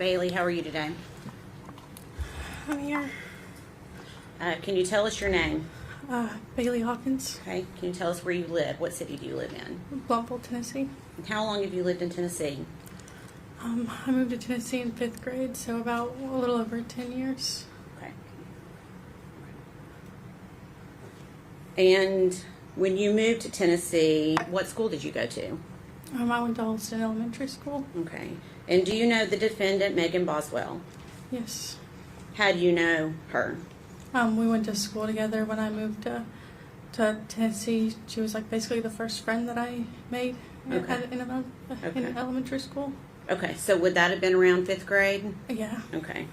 Bailey, how are you today? I'm here. Can you tell us your name? Bailey Hawkins, Okay. Can you tell us where you live? What city do you live in? Blumpville, Tennessee. And how long have you lived in Tennessee? I moved to Tennessee in 5th grade, so about a little over 10 years. Okay. And when you moved to Tennessee, what school did you go to? I went to Holston Elementary School. Okay. And do you know the defendant, Megan Boswell? Yes. How do you know her? We went to school together when I moved to Tennessee. She was like basically the first friend that I made in elementary school. Okay. So would that have been around 5th grade? Yeah. Okay.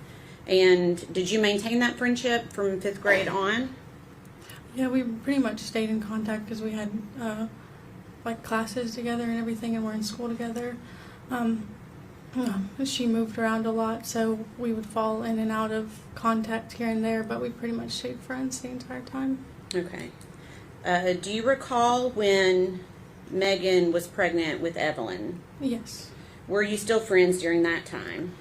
And did you maintain that friendship from 5th grade on? Yeah, we pretty much stayed in contact because we had like classes together and everything, and we're in school together. She moved around a lot, so we would fall in and out of contact here and there, but we pretty much stayed friends the entire time. Okay. Do you recall when Megan was pregnant with Evelyn? Yes. Were you still friends during that time?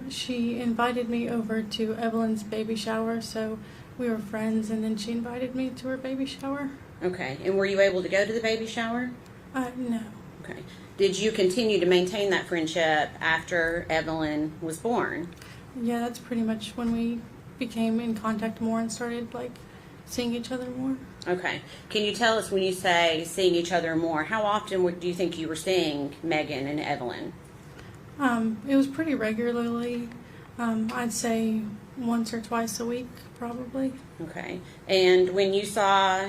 She invited me over to Evelyn's baby shower, so we were friends, and then she invited me to her baby shower. Okay. And were you able to go to the baby shower? No. Okay. Did you continue to maintain that friendship after Evelyn was born? Yeah, that's pretty much when we became in contact more and started like seeing each other more. Okay. Can you tell us, when you say seeing each other more, how often do you think you were seeing Megan and Evelyn? It was pretty regularly. I'd say once or twice a week, probably. Okay. And when you saw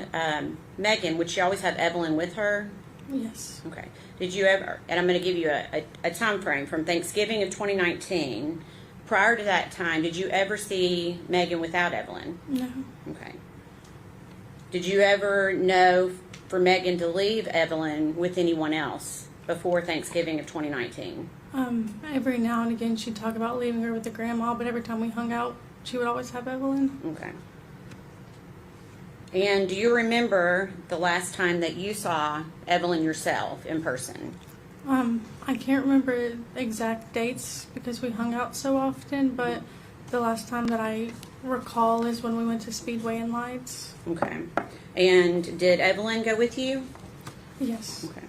Megan, would she always have Evelyn with her? Yes. Okay. Did you ever, and I'm going to give you a time frame from Thanksgiving of 2019, prior to that time, did you ever see Megan without Evelyn? No. Okay. Did you ever know for Megan to leave Evelyn with anyone else before Thanksgiving of 2019? Every now and again she'd talk about leaving her with the grandma, but every time we hung out, she would always have Evelyn. Okay. And do you remember the last time that you saw Evelyn yourself in person? I can't remember exact dates because we hung out so often, but the last time that I recall is when we went to Speedway and Lights. Okay. And did Evelyn go with you? Yes. Okay.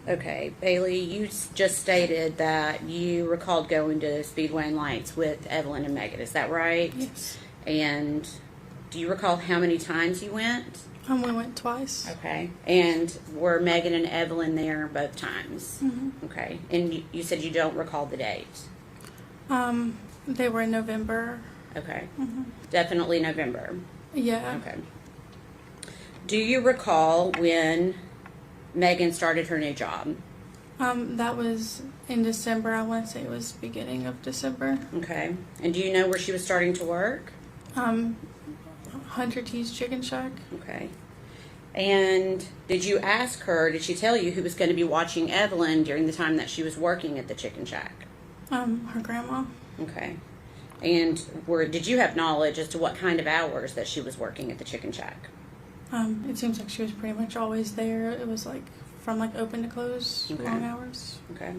Okay, Bailey, you just stated that you recalled going to Speedway and Lights with Evelyn and Megan. Is that right? Yes. And do you recall how many times you went? We went twice. Okay. And were Megan and Evelyn there both times? Mm-hmm. Okay. And you said you don't recall the date? They were in November. Okay. Mm-hmm. Definitely November. Yeah. Okay. Do you recall when Megan started her new job? That was in December. I want to say it was beginning of December. Okay. And do you know where she was starting to work? Hunter T's Chicken Shack. Okay. And did you ask her, did she tell you who was going to be watching Evelyn during the time that she was working at the Chicken Shack? Her grandma. Okay. And did you have knowledge as to what kind of hours that she was working at the Chicken Shack? It seems like she was pretty much always there. It was like from like open to close, Okay. long hours. Okay.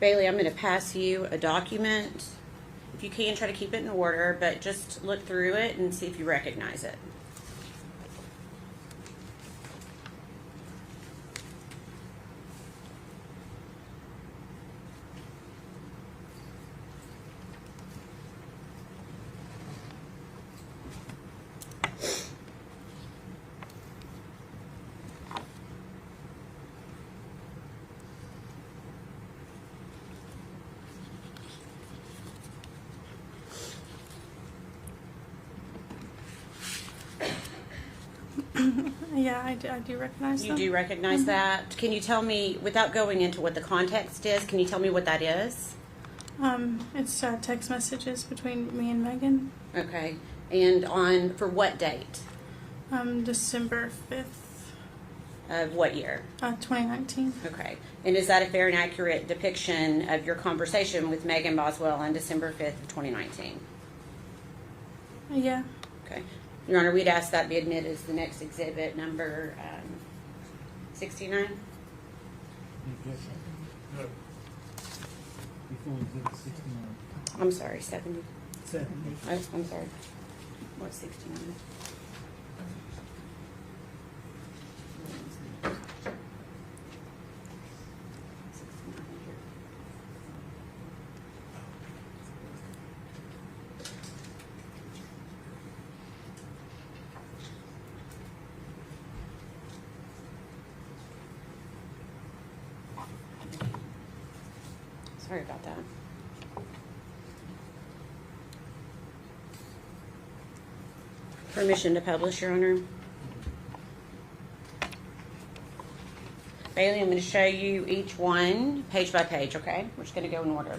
Bailey, I'm going to pass you a document. If you can, try to keep it in order, but just look through it and see if you recognize it. Yeah, I do recognize You them. do recognize that? Can you tell me, without going into what the context is, can you tell me what that is? It's text messages between me and Megan. Okay. And for what date? December 5th, Of what year? 2019. Okay. And is that a fair and accurate depiction of your conversation with Megan Boswell on December 5th of 2019? Yeah. Okay. Your Honor, we'd ask that be admitted as the next exhibit, number 69. No. Before exhibit 69. I'm sorry, 70. 70. Oh, I'm sorry. What's 69? Sorry about that. Permission to publish, Your Honor. Bailey, I'm going to show you each one page by page, okay? We're just going to go in order.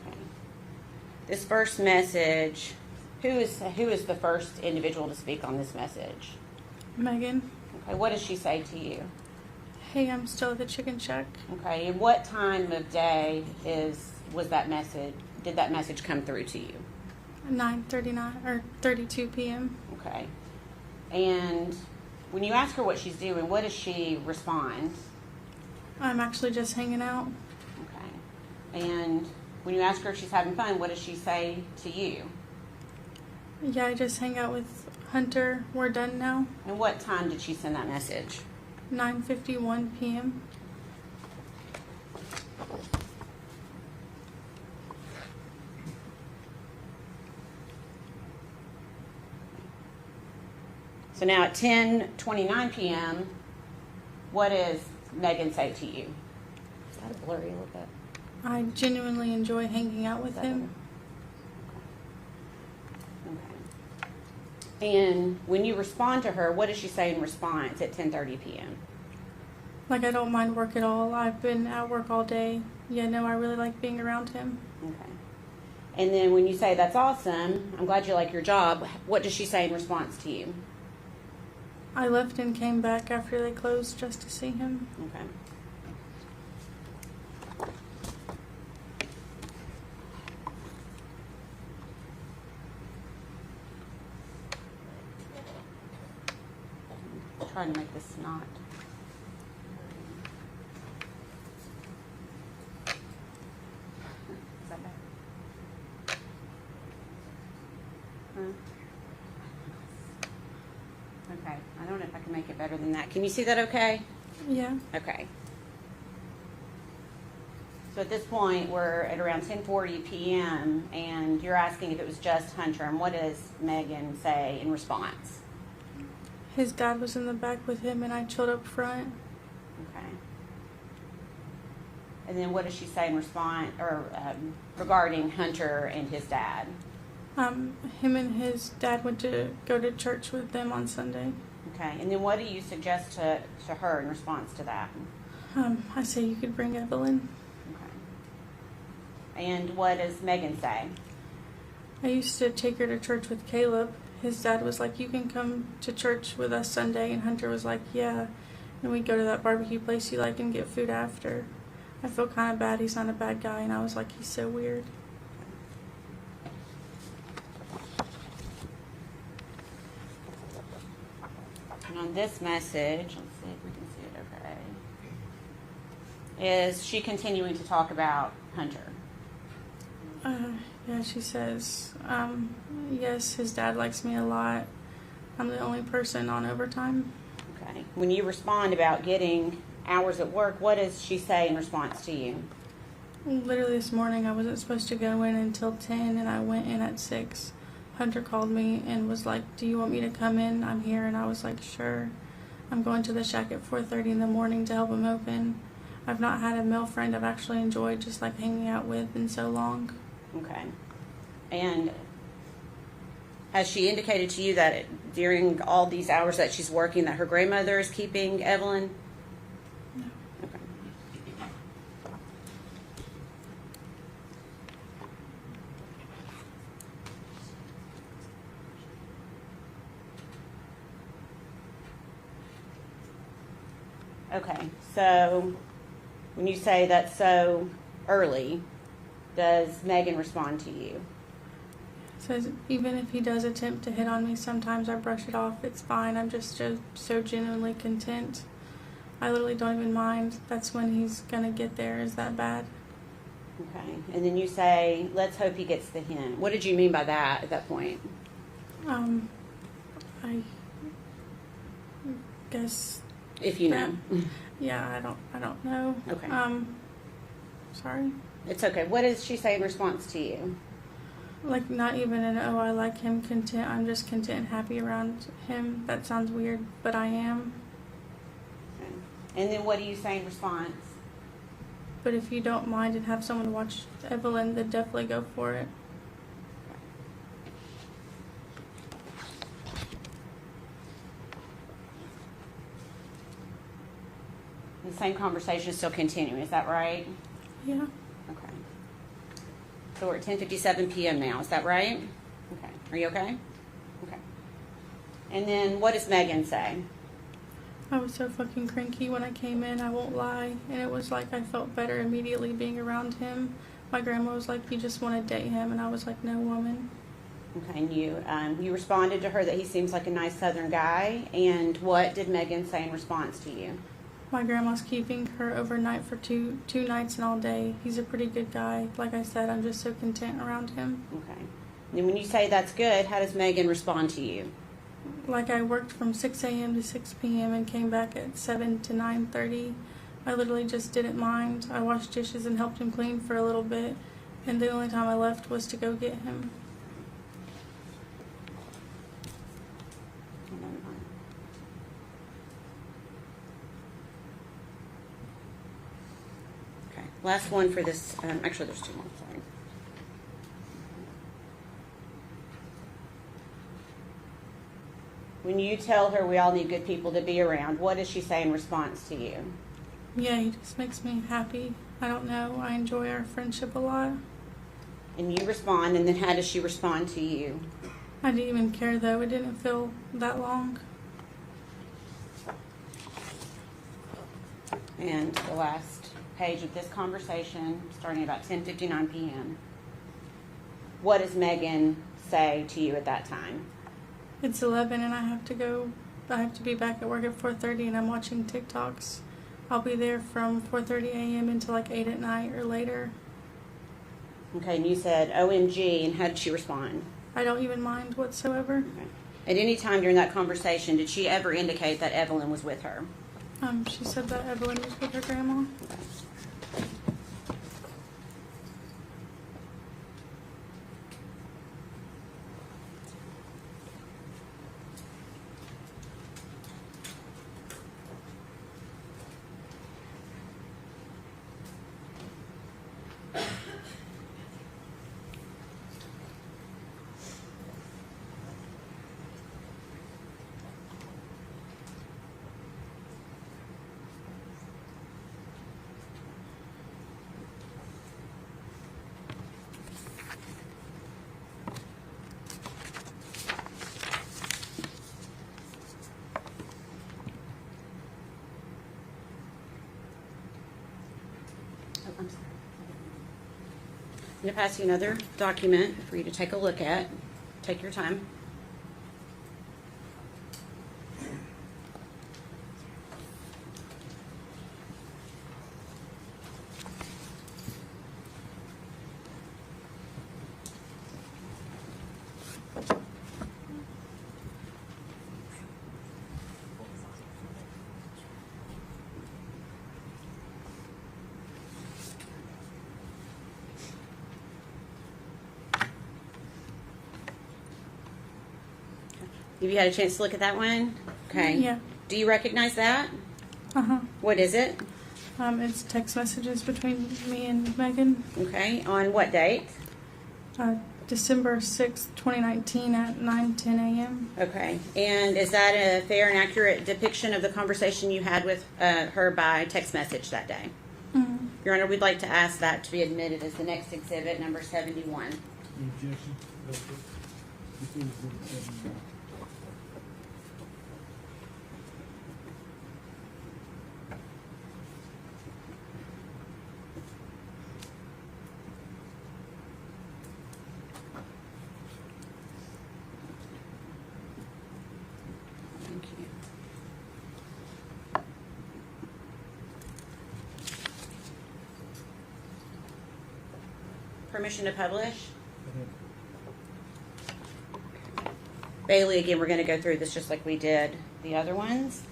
Okay. This first message, who is the first individual to speak on this message? Megan. Okay, what does she say to you? Hey, I'm still at the chicken shack. Okay, and what time of day was that message? Did that message come through to you? 9:39 or 32 p.m. Okay. And when you ask her what she's doing, what does she respond? I'm actually just hanging out. Okay. And when you ask her if she's having fun, what does she say to you? Yeah, I just hang out with Hunter. We're done now. And what time did she send that message? 9:51 p.m. So now at 10:29 p.m., what does Megan say to you? Is that a blurry a little bit? I genuinely enjoy hanging out with him. Okay. And when you respond to her, what does she say in response at 10:30 p.m.? Like, I don't mind work at all. I've been at work all day. Yeah, no, I really like being around him. Okay. And then when you say, that's awesome, I'm glad you like your job, what does she say in response to you? I left and came back after they closed just to see him. Okay. I'm trying to make this not. Is that better? Okay. I don't know if I can make it better than that. Can you see that okay? Yeah. Okay. So at this point, we're at around 10:40 p.m., and you're asking if it was just Hunter, and what does Megan say in response? His dad was in the back with him, and I chilled up front. Okay. And then what does she say in response, or regarding Hunter and his dad? Him and his dad went to go to church with them on Sunday. Okay. And then what do you suggest to her in response to that? I say you could bring Evelyn. Okay. And what does Megan say? I used to take her to church with Caleb. His dad was like, you can come to church with us Sunday. And Hunter was like, yeah. And we'd go to that barbecue place you like and get food after. I feel kind of bad. He's not a bad guy. And I was like, he's so weird. And on this message, let's see if we can see it okay, is she continuing to talk about Hunter? Yeah, she says, yes, his dad likes me a lot. I'm the only person on overtime. Okay. When you respond about getting hours at work, what does she say in response to you? Literally this morning, I wasn't supposed to go in until 10, and I went in at 6. Hunter called me and was like, do you want me to come in? I'm here. And I was like, sure. I'm going to the shack at 4:30 in the morning to help him open. I've not had a male friend I've actually enjoyed just like hanging out with in so long. Okay. And has she indicated to you that during all these hours that she's working that her grandmother is keeping Evelyn? No. Okay. Okay, so when you say that's so early, does Megan respond to you? Says, even if he does attempt to hit on me, sometimes I brush it off. It's fine. I'm just so genuinely content. I literally don't even mind. That's when he's going to get there. Is that bad? Okay, and then you say, let's hope he gets the hint. What did you mean by that at that point? I guess... If you know. Yeah, I don't know. Okay. Sorry. It's okay. What does she say in response to you? Like, not even an, oh, I like him, content. I'm just content and happy around him. That sounds weird, but I am. Okay. And then what do you say in response? But if you don't mind and have someone watch Evelyn, then definitely go for it. the same conversation is still continuing, is that right? Yeah. Okay. So we're at 10:57 p.m. now, is that right? Okay. Are you okay? Okay. And then what does Megan say? I was so fucking cranky when I came in, I won't lie. And it was like I felt better immediately being around him. My grandma was like, you just want to date him. And I was like, no, woman. Okay, and you responded to her that he seems like a nice Southern guy. And what did Megan say in response to you? My grandma's keeping her overnight for two nights and all day. He's a pretty good guy. Like I said, I'm just so content around him. Okay. And when you say that's good, how does Megan respond to you? Like I worked from 6 a.m. to 6 p.m. and came back at 7 to 9:30. I literally just didn't mind. I washed dishes and helped him clean for a little bit. And the only time I left was to go get him. Okay. Last one for this. Actually, there's two more. Sorry. When you tell her we all need good people to be around, what does she say in response to you? Yeah, he just makes me happy. I don't know. I enjoy our friendship a lot. And you respond, and then how does she respond to you? I didn't even care though. It didn't feel that long. And the last page of this conversation, starting about 10:59 p.m. What does Megan say to you at that time? It's 11 and I have to go. I have to be back at work at 4:30 and I'm watching TikToks. I'll be there from 4:30 a.m. until like 8 at night or later. Okay, and you said OMG, and how did she respond? I don't even mind whatsoever. Okay. At any time during that conversation, did she ever indicate that Evelyn was with her? She said that Evelyn was with her grandma. I'm sorry. I'm going to pass you another document for you to take a look at. Take your time. Have you had a chance to look at that one? Okay. Yeah. Do you recognize that? Uh-huh. What is it? It's text messages between me and Megan. Okay. On what date? December 6th, 2019 at 9:10 a.m. Okay. And is that a fair and accurate depiction of the conversation you had with her by text message that day? Mm-hmm. Your Honor, we'd like to ask that to be admitted as the next exhibit, number 71. The objection? Before we go to 71. Thank you. Permission to publish? Bailey, again, we're going to go through this just like we did the other ones.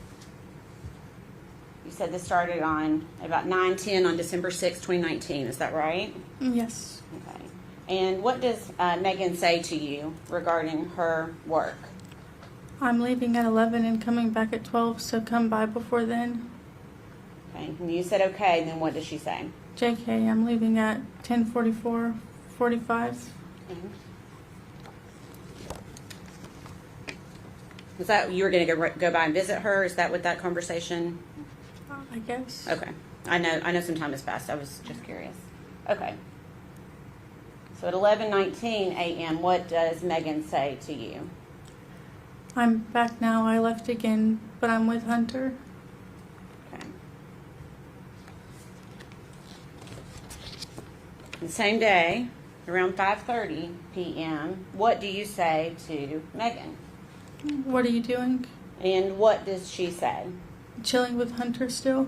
You said this started on about 9:10 on December 6, 2019. Is that right? Yes. Okay. And what does Megan say to you regarding her work? I'm leaving at 11 and coming back at 12, so come by before then. Okay. And you said okay, then what does she say? JK, I'm leaving at 10:44, 45. Was that you were going to go by and visit her? Is that what that conversation? I guess. Okay. I know some time has passed. I was just curious. Okay. So at 11:19 a.m., what does Megan say to you? I'm back now. I left again, but I'm with Hunter. Okay. The same day, around 5:30 p.m., what do you say to Megan? What are you doing? And what does she say? Chilling with Hunter still?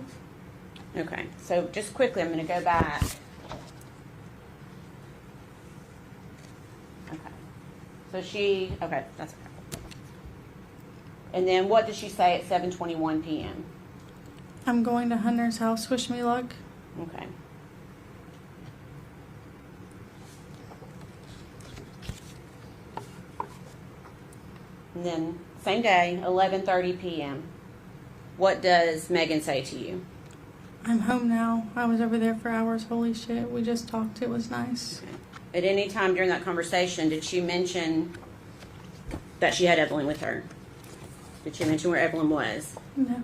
Okay, so just quickly, I'm going to go back. Okay, okay, that's okay. And then what does she say at 7:21 p.m.? I'm going to Hunter's house. Wish me luck. Okay. And then same day, 11:30 p.m. What does Megan say to you? I'm home now. I was over there for hours. Holy shit. We just talked. It was nice. Okay. At any time during that conversation, did she mention that she had Evelyn with her? Did she mention where Evelyn was? No.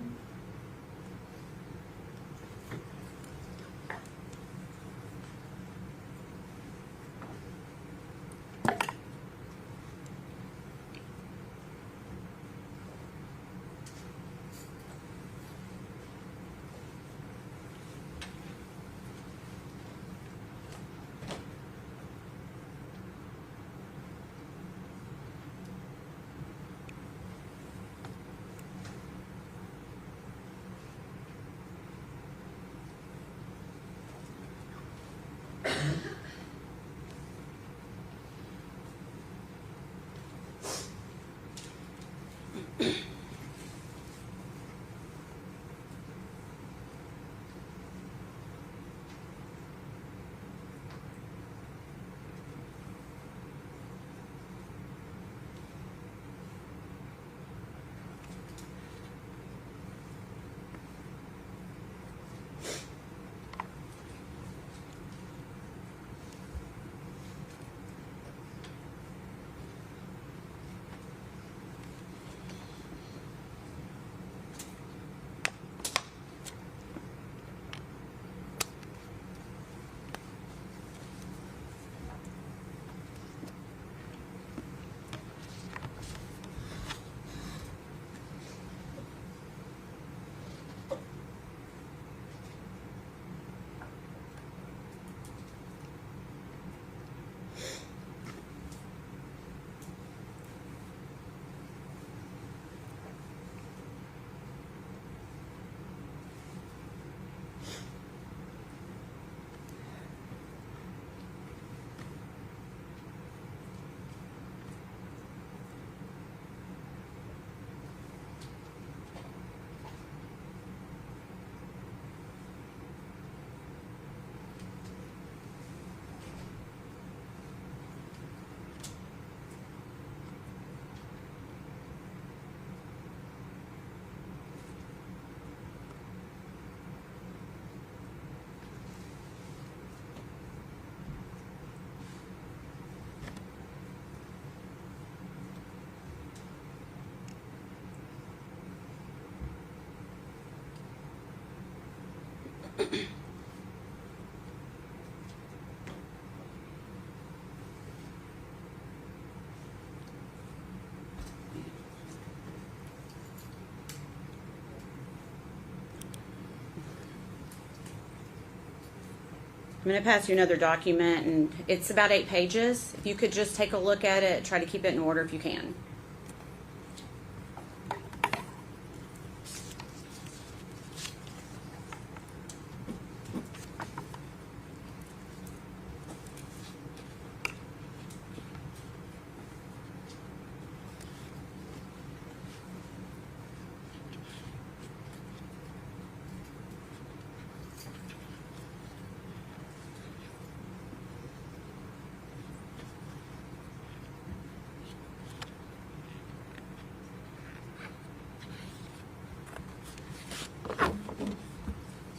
I'm going to pass you another document, and it's about 8 pages. If you could just take a look at it, try to keep it in order if you can.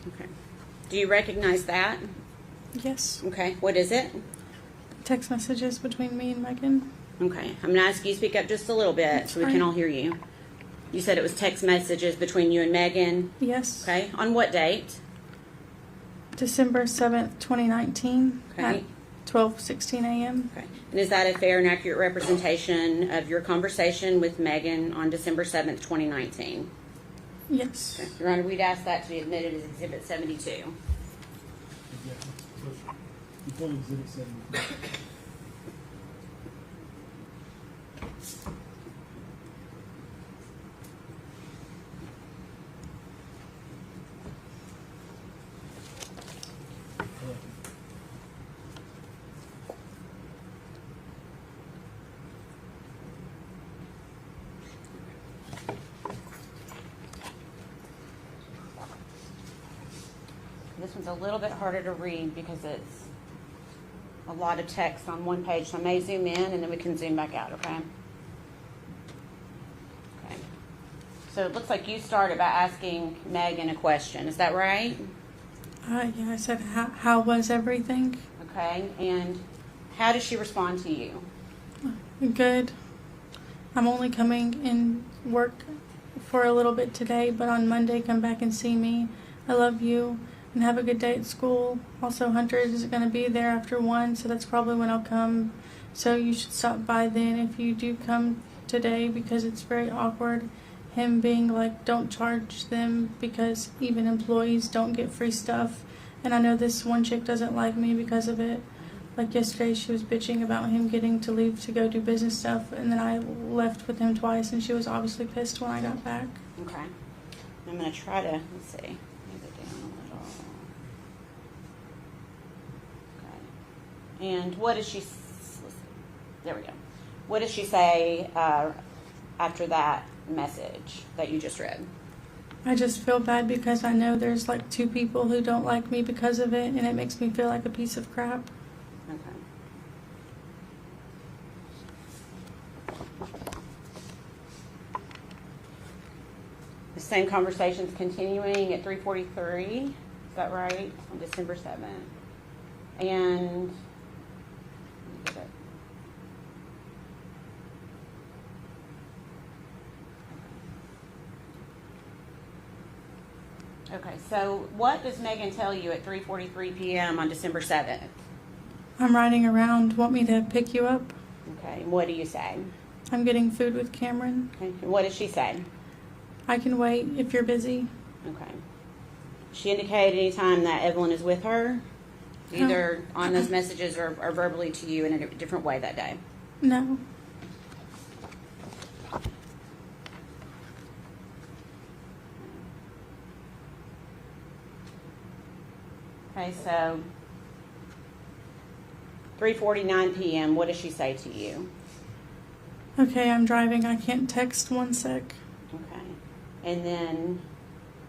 Okay. Do you recognize that? Yes. Okay. What is it? Text messages between me and Megan. Okay. I'm going to ask you to speak up just a little bit That's so we can fine. all hear you. You said it was text messages between you and Megan. Yes. Okay. On what date? December 7th, 2019 Okay. at 12:16 a.m. Okay. And is that a fair and accurate representation of your conversation with Megan on December 7th, 2019? Yes. Okay. Your Honor, we'd ask that to be admitted as Exhibit 72. Exactly. Before exhibit 7. This one's a little bit harder to read because it's a lot of text on one page. So I may zoom in and then we can zoom back out, okay? Okay. So it looks like you started by asking Megan a question. Is that right? Yeah, I said, how was everything? Okay. And how did she respond to you? Good. I'm only coming in work for a little bit today, but on Monday, come back and see me. I love you, and have a good day at school. Also, Hunter is going to be there after 1, so that's probably when I'll come. So you should stop by then if you do come today, because it's very awkward. Him being like, don't charge them because even employees don't get free stuff. And I know this one chick doesn't like me because of it. Like yesterday, she was bitching about him getting to leave to go do business stuff, and then I left with him twice, and she was obviously pissed when I got back. Okay. I'm going to try to, let's see. Move it down a little. Okay. And what does she, there we go. What does she say after that message that you just read? I just feel bad because I know there's like 2 people who don't like me because of it, and it makes me feel like a piece of crap. Okay. The same conversation's continuing at 3:43. Is that right? On December 7th. And let me get it. Okay, so what does Megan tell you at 3:43 p.m. on December 7th? I'm riding around. Want me to pick you up? Okay, and what do you say? I'm getting food with Cameron. Okay, and what does she say? I can wait if you're busy. Okay. She indicated any time that Evelyn is with her, either on those messages or verbally to you in a different way that day. No. Okay, so 3:49 p.m., what does she say to you? Okay, I'm driving. I can't text 1 sec. Okay. And then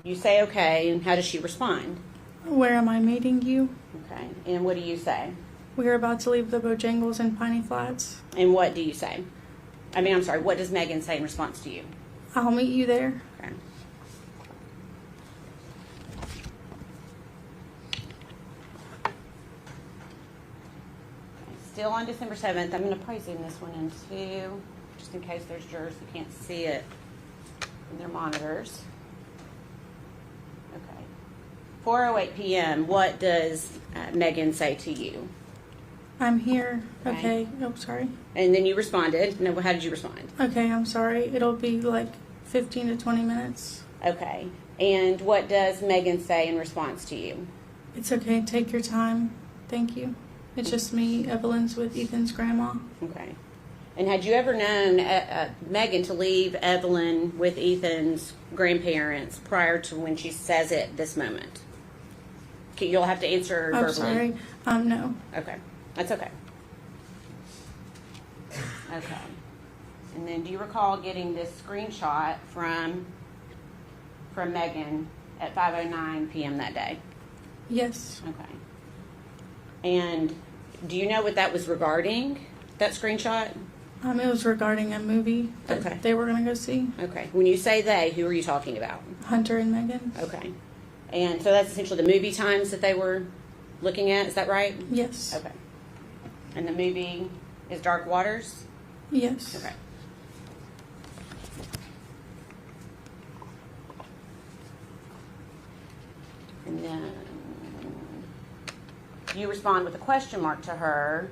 you say okay, and how does she respond? Where am I meeting you? Okay. And what do you say? We're about to leave the Bojangles in Piney Flats. And what do you say? I'm sorry, what does Megan say in response to you? I'll meet you there. Okay. Still on December 7th. I'm going to probably zoom this one in too, just in case there's jurors who can't see it in their monitors. Okay. 4:08 p.m. What does Megan say to you? I'm here. Okay. Okay. Oh, sorry. And then you responded. No, how did you respond? Okay, I'm sorry. It'll be like 15 to 20 minutes. Okay. And what does Megan say in response to you? It's okay. Take your time. Thank you. It's just me. Evelyn's with Ethan's grandma. Okay. And had you ever known Megan to leave Evelyn with Ethan's grandparents prior to when she says it this moment? Okay, you'll have to answer Oh, verbally. sorry. No. Okay. That's okay. Okay. And then do you recall getting this screenshot from Megan at 5:09 p.m. that day? Yes. Okay. And do you know what that was regarding, that screenshot? It was regarding a movie that Okay. they were going to go see. Okay. When you say they, who are you talking about? Hunter and Megan. Okay. And so that's essentially the movie times that they were looking at, is that right? Yes. Okay. And the movie is Dark Waters? Yes. Okay. And then you respond with a question mark to her.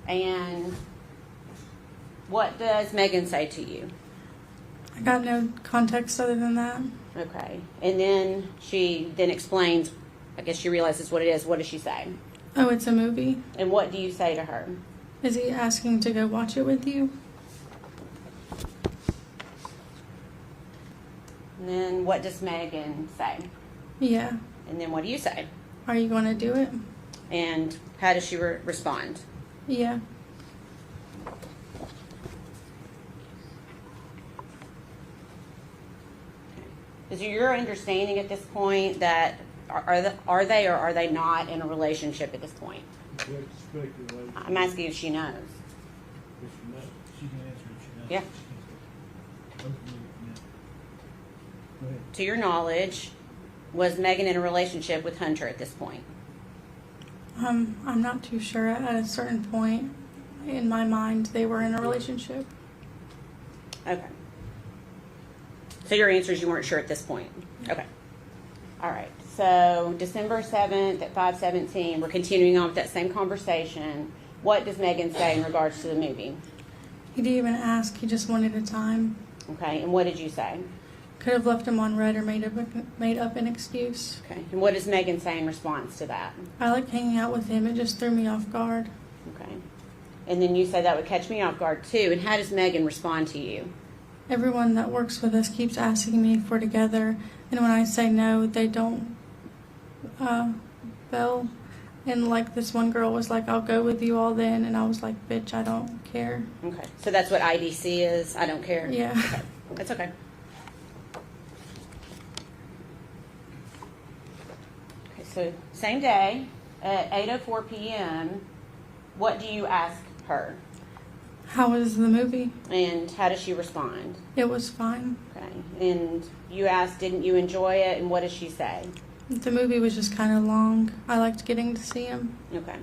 And what does Megan say to you? I got no context other than that. Okay. And then she then explains, I guess she realizes what it is. What does she say? Oh, it's a movie. And what do you say to her? Is he asking to go watch it with you? And then what does Megan say? Yeah. And then what do you say? Are you going to do it? And how does she respond? Yeah. Is it your understanding at this point that are they or are they not in a relationship at this point? It's way to speculate. I'm asking if she knows. If she knows. She can answer if she knows. Yeah. Okay, yeah. Go ahead. To your knowledge, was Megan in a relationship with Hunter at this point? I'm not too sure. At a certain point in my mind, they were in a relationship. Okay. So your answer is you weren't sure at this point. Okay. All right. So December 7th at 5:17, we're continuing on with that same conversation. What does Megan say in regards to the movie? He didn't even ask. He just wanted a time. Okay. And what did you say? Could have left him on red or made up an excuse. Okay. And what does Megan say in response to that? I like hanging out with him. It just threw me off guard. Okay. And then you say that would catch me off guard too. And how does Megan respond to you? Everyone that works with us keeps asking me if we're together, and when I say no, they don't bail. And like this one girl was like, "I'll go with you all then," and I was like, "Bitch, I don't care." Okay. So that's what IDC is. I don't care. Yeah. Okay. That's okay. Okay. So same day at 8:04 p.m. What do you ask her? How was the movie? And how does she respond? It was fine. Okay. And you asked, didn't you enjoy it? And what does she say? The movie was just kind of long. I liked getting to see him. Okay.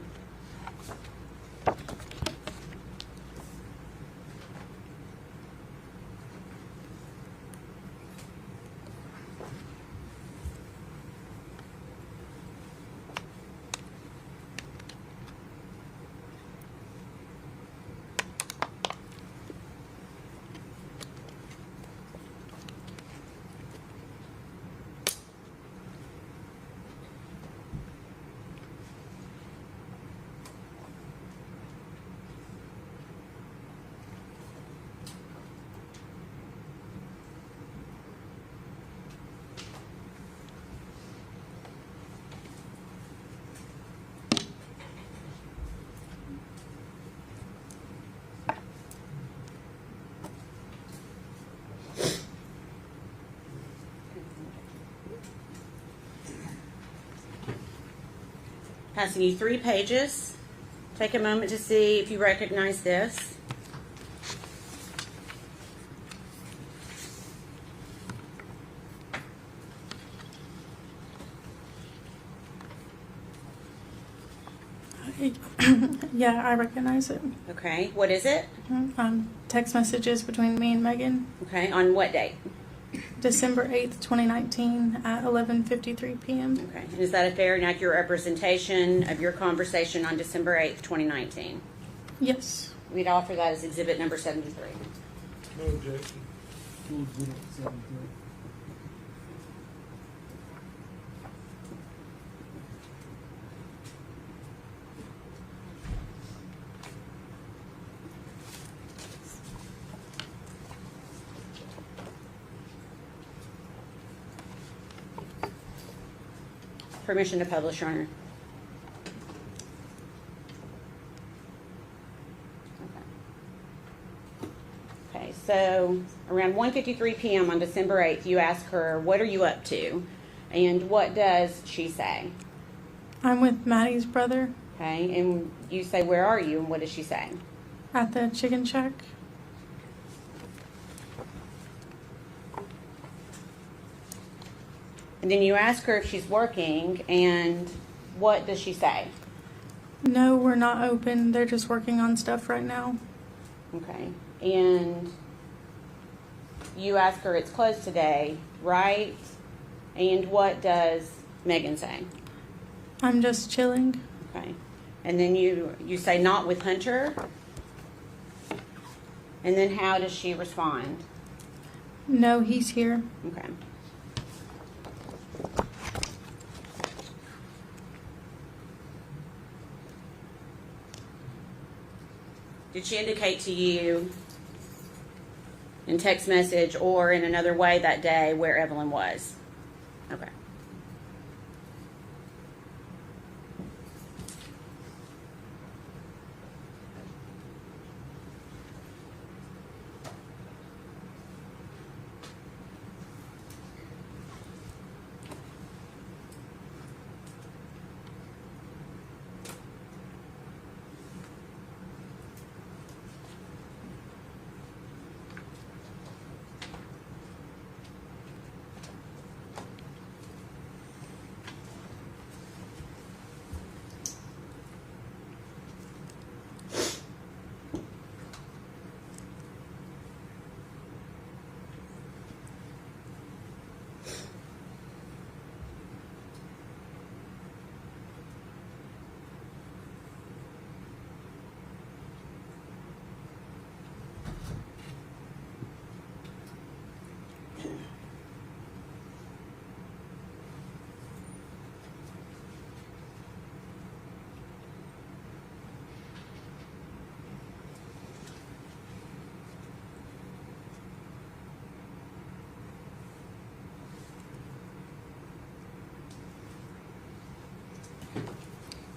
Passing you 3 pages. Take a moment to see if you recognize this. Yeah, I recognize it. Okay. What is it? Text messages between me and Megan. Okay. On what date? December 8th, 2019 at 11:53 p.m. Okay. And is that a fair and accurate representation of your conversation on December 8th, 2019? Yes. We'd offer that as exhibit number 73. No objection. We'll do it at 7:30. Permission to publish, Your Honor. Okay, so around 1:53 p.m. on December 8th, you ask her, what are you up to? And what does she say? I'm with Maddie's brother Okay, and you say, where are you? And what does she say? at the chicken shack. And then you ask her if she's working, and what does she say? No, we're not open. They're just working on stuff right now. Okay, and you ask her it's closed today, right? And what does Megan say? I'm just chilling. Okay. And then you say not with Hunter. And then how does she respond? No, he's here. Okay. Did she indicate to you in text message or in another way that day where Evelyn was? Okay.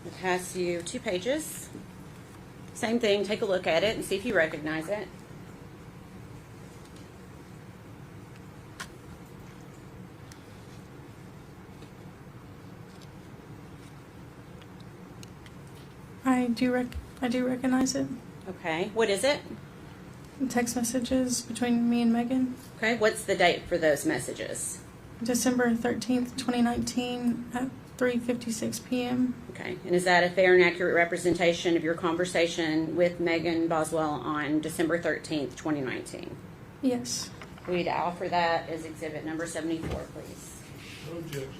It has you 2 pages. Same thing, take a look at it and see if you recognize it. I do recognize it. Okay, what is it? Text messages between me and Megan. Okay, what's the date for those messages? December 13th, 2019 at 3:56 p.m. Okay, and is that a fair and accurate representation of your conversation with Megan Boswell on December 13th, 2019? Yes. We'd offer that as exhibit number 74, please. No objection.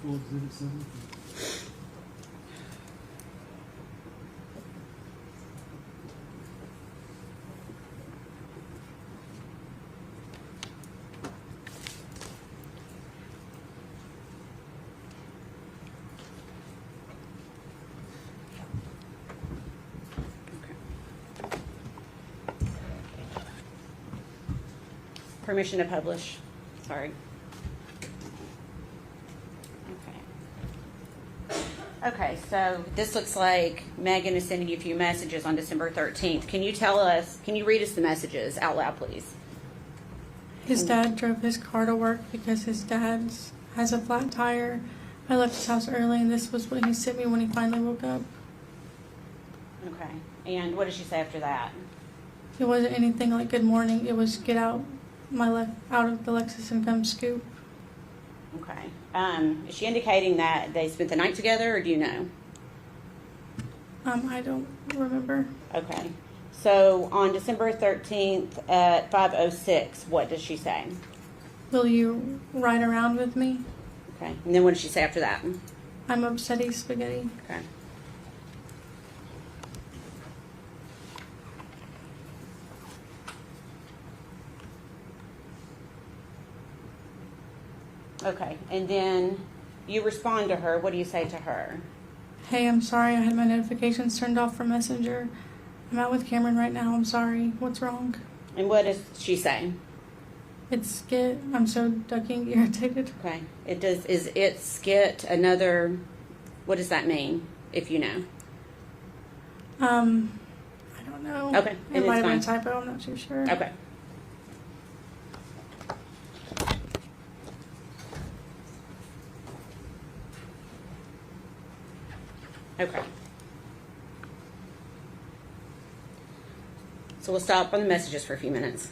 Full exhibit 7. Permission to publish. Sorry. Okay. Okay, so this looks like Megan is sending you a few messages on December 13th. Can you read us the messages out loud, please? His dad drove his car to work because his dad has a flat tire. I left his house early, and this was what he sent me when he finally woke up. Okay. And what did she say after that? It wasn't anything like good morning. It was get out out of the Lexus and come scoop. Okay. Is she indicating that they spent the night together, or do you know? I don't remember. Okay. So on December 13th at 5:06, what does she say? Will you ride around with me? Okay. And then what does she say after that? I'm upsetty spaghetti. Okay. Okay, and then you respond to her. What do you say to her? Hey, I'm sorry. I had my notifications turned off from Messenger. I'm out with Cameron right now. I'm sorry. What's wrong? And what does she say? It's skit. I'm so ducking irritated. Okay. Is it skit another, what does that mean, if you know? I don't know. Okay, and It might it's have been a fine. typo. I'm not too sure. Okay. Okay. So we'll stop on the messages for a few minutes.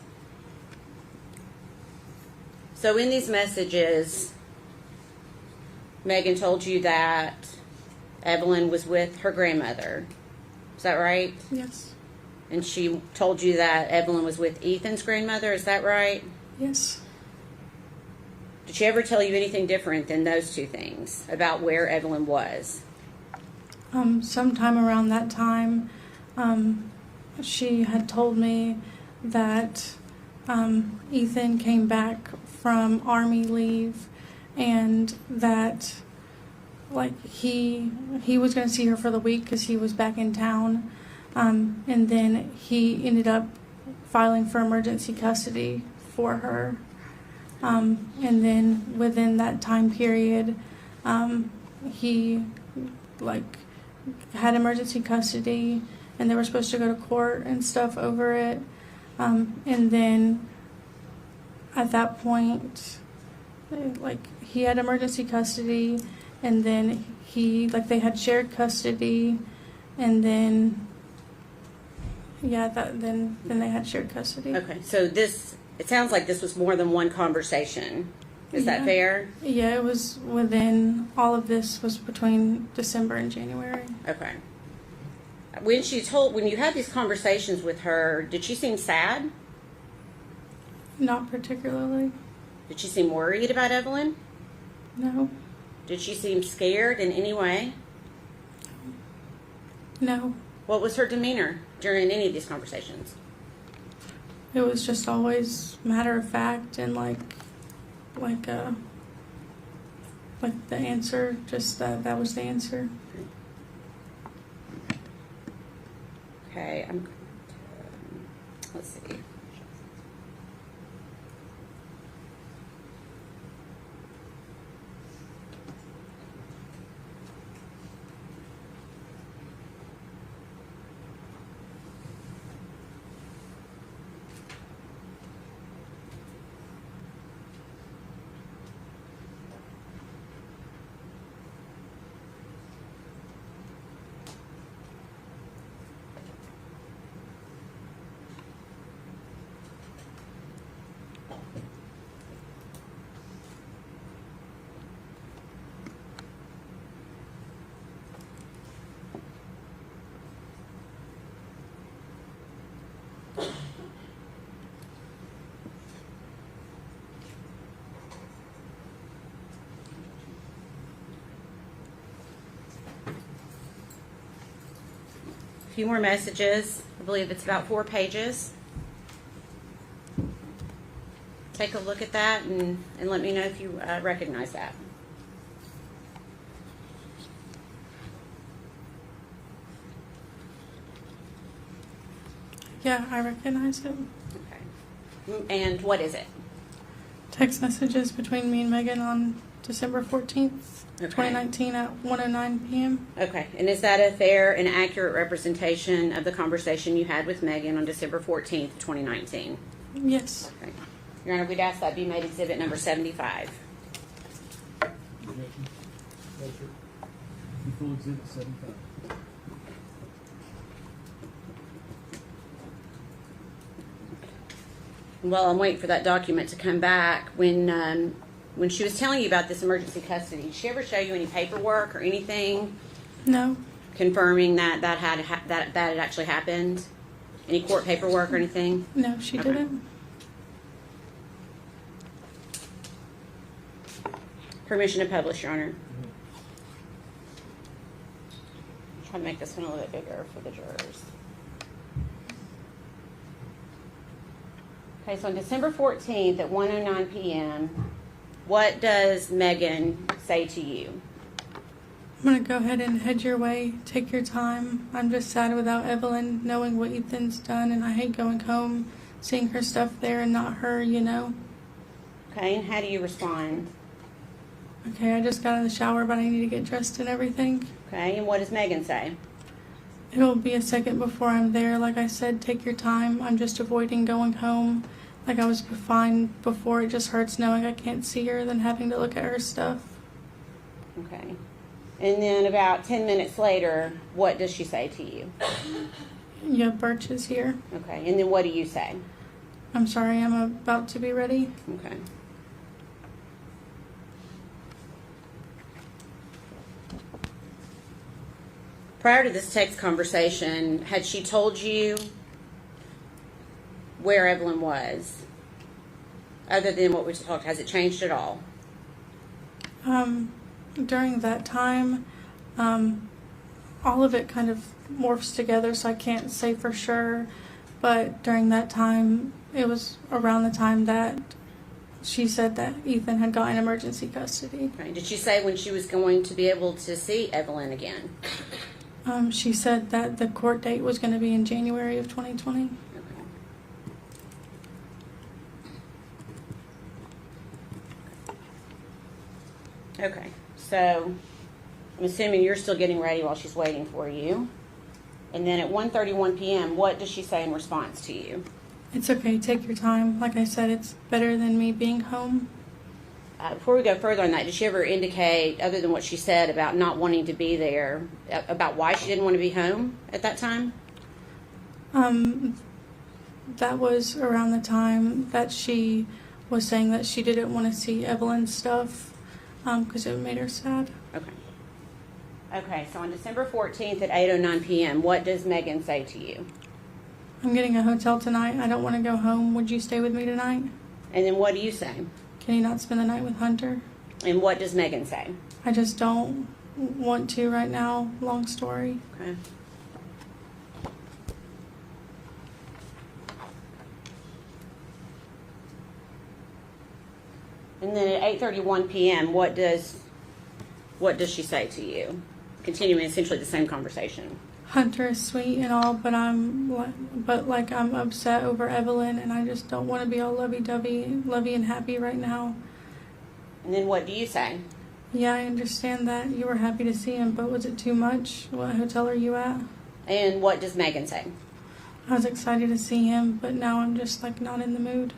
So in these messages, Megan told you that Evelyn was with her grandmother. Is that right? Yes. And she told you that Evelyn was with Ethan's grandmother. Is that right? Yes. Did she ever tell you anything different than those two things about where Evelyn was? Sometime around that time, she had told me that Ethan came back from Army leave and that like he was going to see her for the week because he was back in town, and then he ended up filing for emergency custody for her, and then within that time period, he like had emergency custody and they were supposed to go to court and stuff over it, and then at that point like he had emergency custody and then they had shared custody and then then they had shared custody. Okay, so it sounds like this was more than one conversation. Is that fair? Yeah, it was within, all of this was between December and January. Okay. When you had these conversations with her, did she seem sad? Not particularly. Did she seem worried about Evelyn? No. Did she seem scared in any way? No. What was her demeanor during any of these conversations? It was just always matter of fact and like the answer, just that was the answer. Okay, let's see. A few more messages. I believe it's about 4 pages. Take a look at that and let me know if you recognize that. Yeah, I recognize it. Okay. And what is it? Text messages between me and Megan on December 14th, Okay. 2019 at 1:09 p.m. Okay. And is that a fair and accurate representation of the conversation you had with Megan on December 14th, 2019? Yes. Okay. Your Honor, we'd ask that be made exhibit number 75. Objection. No, sir. You full exhibit 75. Well, I'm waiting for that document to come back. When she was telling you about this emergency custody, did she ever show you any paperwork or anything No. confirming that had actually happened? Any court paperwork or anything? No, she Okay. didn't. Permission to publish, Your Honor. Try to make this one a little bit bigger for the jurors. Okay, so on December 14th at 1:09 p.m., what does Megan say to you? I'm going to go ahead and head your way. Take your time. I'm just sad without Evelyn, knowing what Ethan's done, and I hate going home, seeing her stuff there and not her, you know. Okay, and how do you respond? Okay, I just got out of the shower, but I need to get dressed and everything. Okay, and what does Megan say? It'll be a second before I'm there. Like I said, take your time. I'm just avoiding going home. Like I was fine before. It just hurts knowing I can't see her, then having to look at her stuff. Okay. And then about 10 minutes later, what does she say to you? Yeah, Birch is here. Okay, and then what do you say? I'm sorry, I'm about to be ready. Okay. Prior to this text conversation, had she told you where Evelyn was? Other than what we talked, has it changed at all? During that time, all of it kind of morphs together, so I can't say for sure. But during that time, it was around the time that she said that Ethan had gotten emergency custody. Okay. Did she say when she was going to be able to see Evelyn again? She said that the court date was going to be in January of 2020. Okay, so I'm assuming you're still getting ready while she's waiting for you. And then at 1:31 p.m., what does she say in response to you? It's okay, take your time. Like I said, it's better than me being home. Before we go further on that, did she ever indicate, other than what she said about not wanting to be there, about why she didn't want to be home at that time? That was around the time that she was saying that she didn't want to see Evelyn's stuff because it made her sad. Okay. Okay, so on December 14th at 8:09 p.m., what does Megan say to you? I'm getting a hotel tonight. I don't want to go home. Would you stay with me tonight? And then what do you say? Can you not spend the night with Hunter? And what does Megan say? I just don't want to right now. Long story. Okay. And then at 8:31 p.m., what does she say to you? Continuing essentially the same conversation. Hunter is sweet and all, but I'm upset over Evelyn, and I just don't want to be all lovey-dovey and happy right now. And then what do you say? Yeah, I understand that you were happy to see him, but was it too much? What hotel are you at? And what does Megan say? I was excited to see him, but now I'm just not in the mood.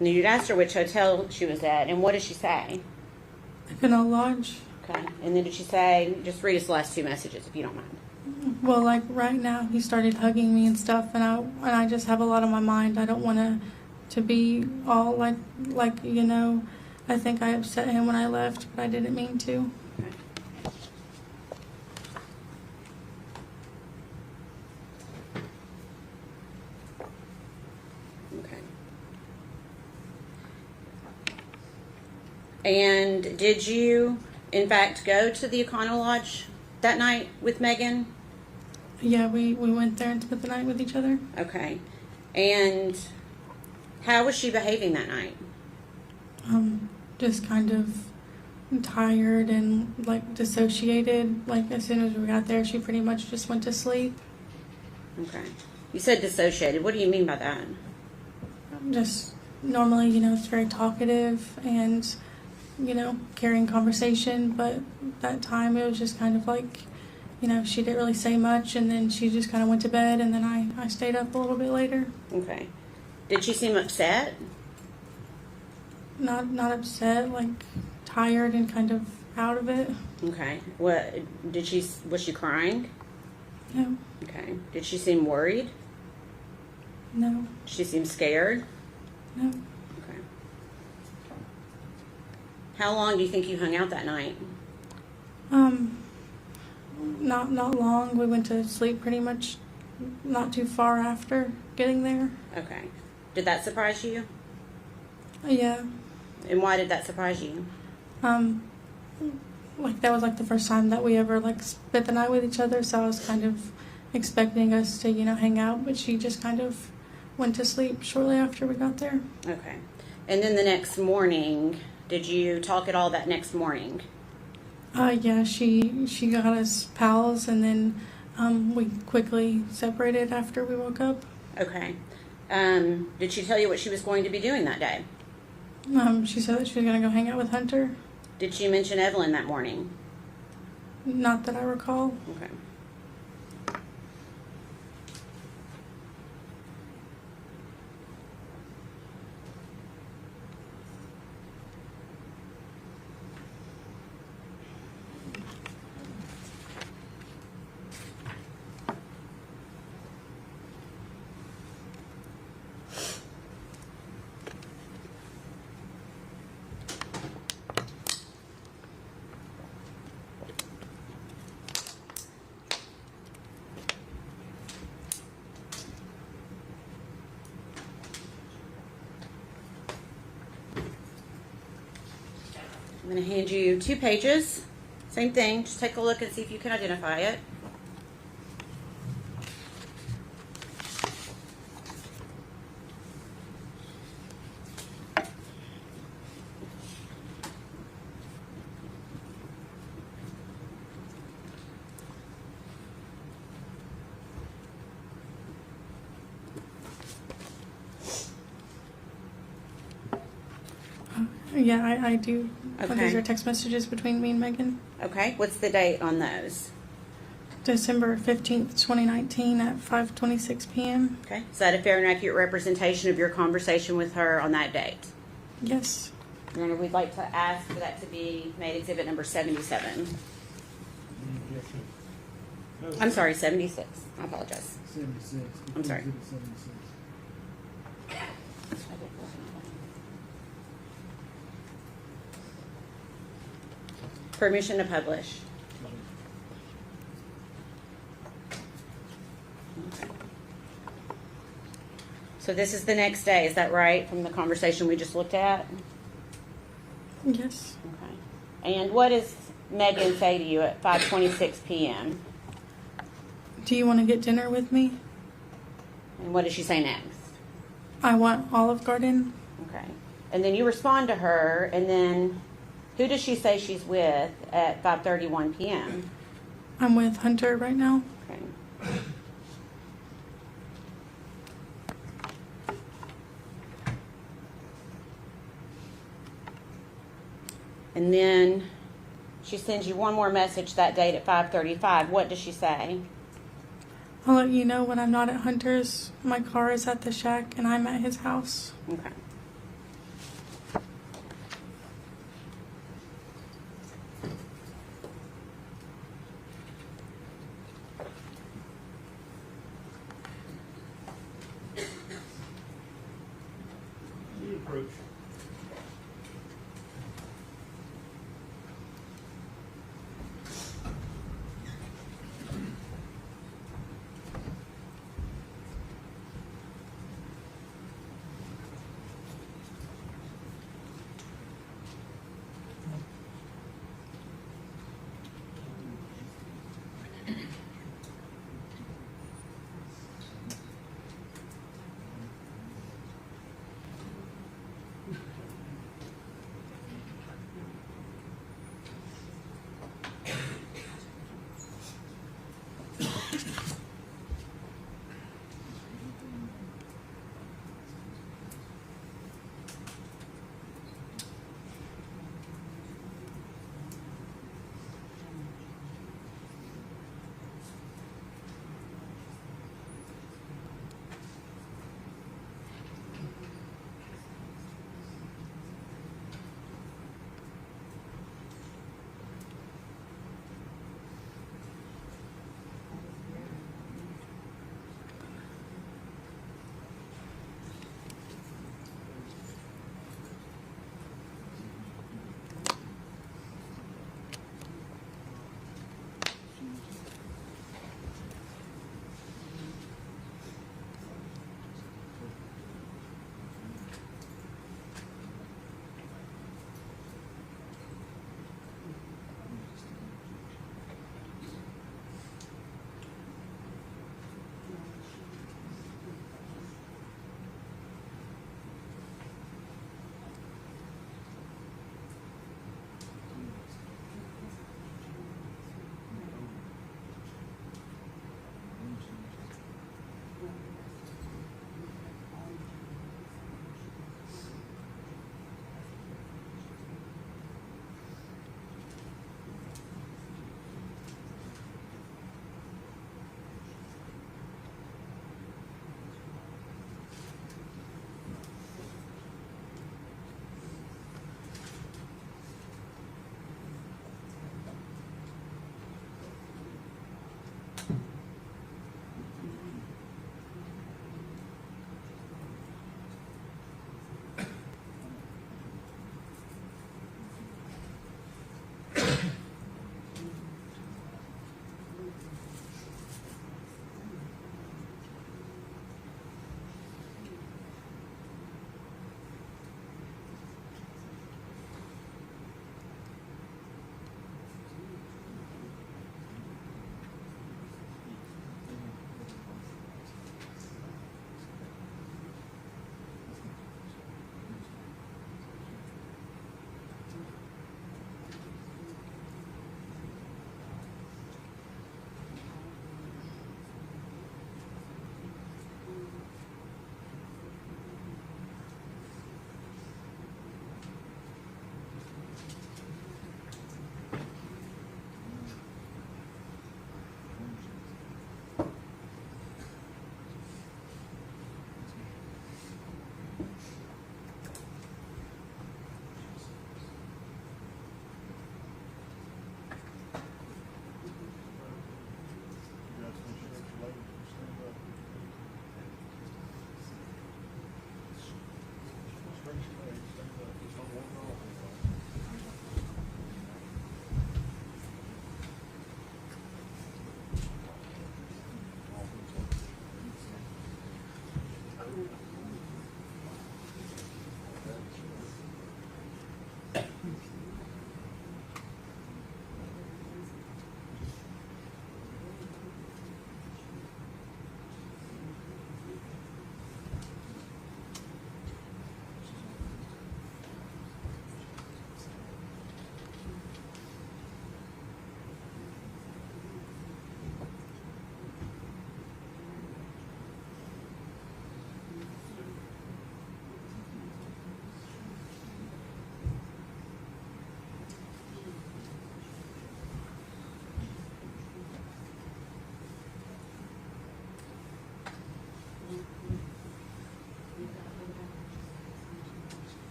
And you'd asked her which hotel she was at, and what did she say? Canal Lodge. Okay. And then did she say, just read us the last two messages if you don't mind. Well, right now he started hugging me and stuff, and I just have a lot on my mind. I don't want to be all like I think I upset him when I left, but I didn't mean to. Okay. Okay. And did you, in fact, go to the Econo Lodge that night with Megan? Yeah, we went there and spent the night with each other. Okay. And how was she behaving that night? Just kind of tired and dissociated. As soon as we got there, she pretty much just went to sleep. Okay. You said dissociated. What do you mean by that? Just normally, it's very talkative and, carrying conversation, but that time it was just kind of she didn't really say much, and then she just kind of went to bed, and then I stayed up a little bit later. Okay. Did she seem upset? Not upset, tired and kind of out of it. Okay. Was she crying? No. Okay. Did she seem worried? No. Did she seem scared? No. Okay. How long do you think you hung out that night? Not long. We went to sleep pretty much not too far after getting there. Okay. Did that surprise you? Yeah. And why did that surprise you? That was the first time that we ever spent the night with each other, so I was kind of expecting us to, hang out, but she just kind of went to sleep shortly after we got there. Okay. And then the next morning, did you talk at all that next morning? Yeah, she got us pals, and then we quickly separated after we woke up. Okay. Did she tell you what she was going to be doing that day? She said that she was going to go hang out with Hunter. Did she mention Evelyn that morning? Not that I recall. Okay. I'm going to hand you 2 pages. Same thing. Just take a look and see if you can identify it. Yeah, I do. Okay. These are text messages between me and Megan. Okay. What's the date on those? December 15th, 2019 at 5:26 p.m. Okay. Is that a fair and accurate representation of your conversation with her on that date? Yes. Your Honor, we'd like to ask for that to be made exhibit number 77. Any objection? No. I'm sorry, 76. I apologize. 76. I'm sorry. Exhibit 76. Permission to publish. Okay. So this is the next day, is that right, from the conversation we just looked at? Yes. Okay. And what does Megan say to you at 5:26 p.m.? Do you want to get dinner with me? And what does she say next? I want Olive Garden. Okay. And then you respond to her, and then who does she say she's with at 5:31 p.m.? I'm with Hunter right now. Okay. And then she sends you one more message that date at 5:35. What does she say? I'll let you know when I'm not at Hunter's. My car is at the shack and I'm at his house. Okay. You approach.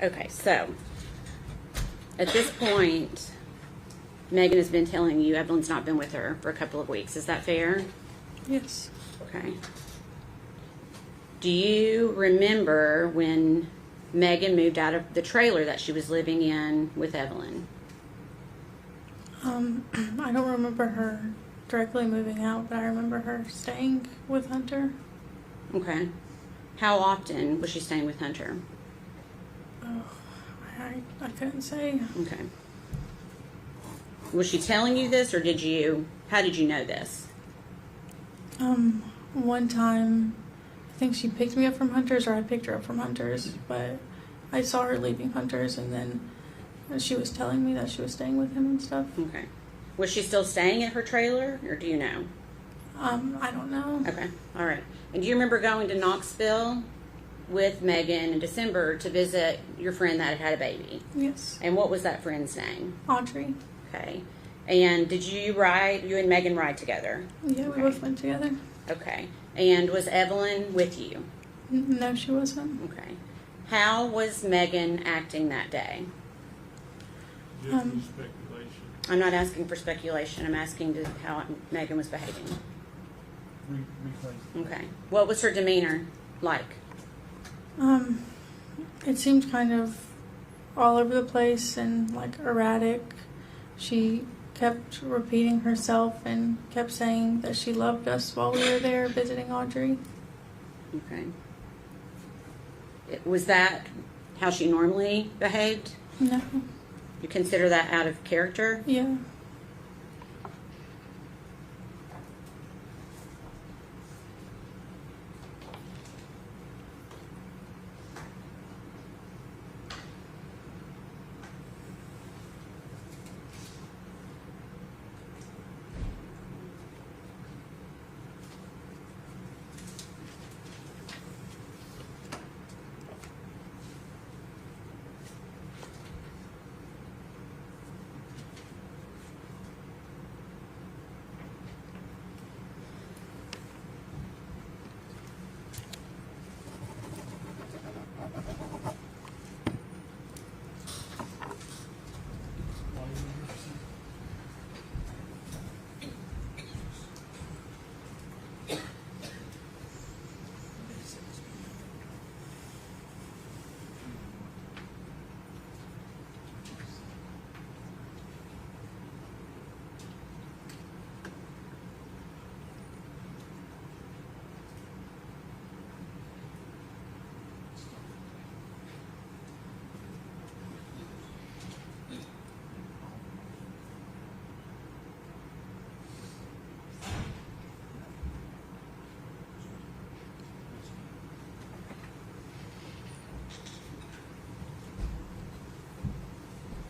Okay, so at this point, Megan has been telling you Evelyn's not been with her for a couple of weeks. Is that fair? Yes. Okay. Do you remember when Megan moved out of the trailer that she was living in with Evelyn? I don't remember her directly moving out, but I remember her staying with Hunter. Okay. How often was she staying with Hunter? Oh, I couldn't say. Okay. Was she telling you this, or how did you know this? One time, I think she picked me up from Hunter's, or I picked her up from Hunter's, but I saw her leaving Hunter's, and then she was telling me that she was staying with him and stuff. Okay. Was she still staying at her trailer, or do you know? I don't know. Okay. All right. And do you remember going to Knoxville with Megan in December to visit your friend that had a baby? Yes. And what was that friend's name? Audrey. Okay. And did you and Megan ride together? Yeah, we both went together. Okay. And was Evelyn with you? No, she wasn't. Okay. How was Megan acting that day? Just speculation. I'm not asking for speculation. I'm asking how Megan was behaving. Replace. Okay. What was her demeanor like? It seemed kind of all over the place and like erratic. She kept repeating herself and kept saying that she loved us while we were there visiting Audrey. Okay. Was that how she normally behaved? No. You consider that out of character? Yeah.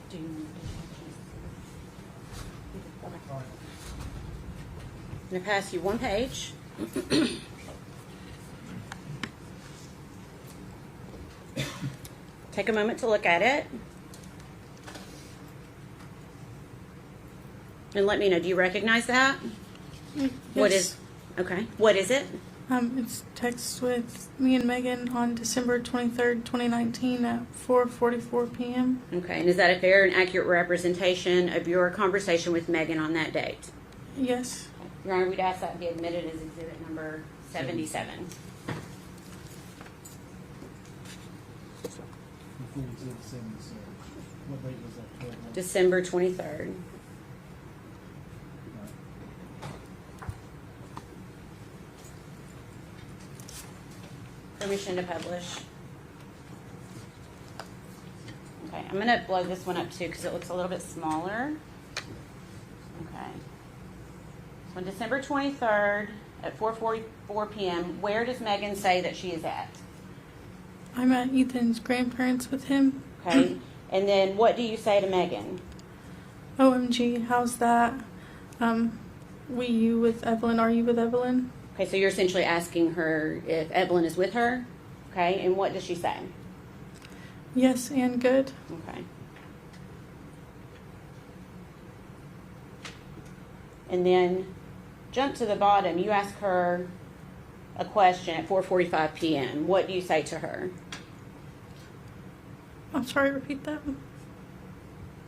Do you All right. I'm going to pass you one page. Take a moment to look at it. And let me know, do you recognize that? Yes. What is it? It's text with me and Megan on December 23rd, 2019 at 4:44 p.m. Okay, and is that a fair and accurate representation of your conversation with Megan on that date? Yes. Your Honor, we'd ask that be admitted as exhibit number 77. Before we did 77. What date was that? 12? December 23rd. Right. Permission to publish. Okay, I'm going to blow this one up too because it looks a little bit smaller. Okay. So on December 23rd at 4:44 p.m., where does Megan say that she is at? I'm at Ethan's grandparents with him. Okay. And then what do you say to Megan? OMG, how's that? You with Evelyn? Are you with Evelyn? Okay, so you're essentially asking her if Evelyn is with her. Okay, and what does she say? Yes, and good. Okay. And then jump to the bottom. You ask her a question at 4:45 p.m. What do you say to her? I'm sorry, repeat that.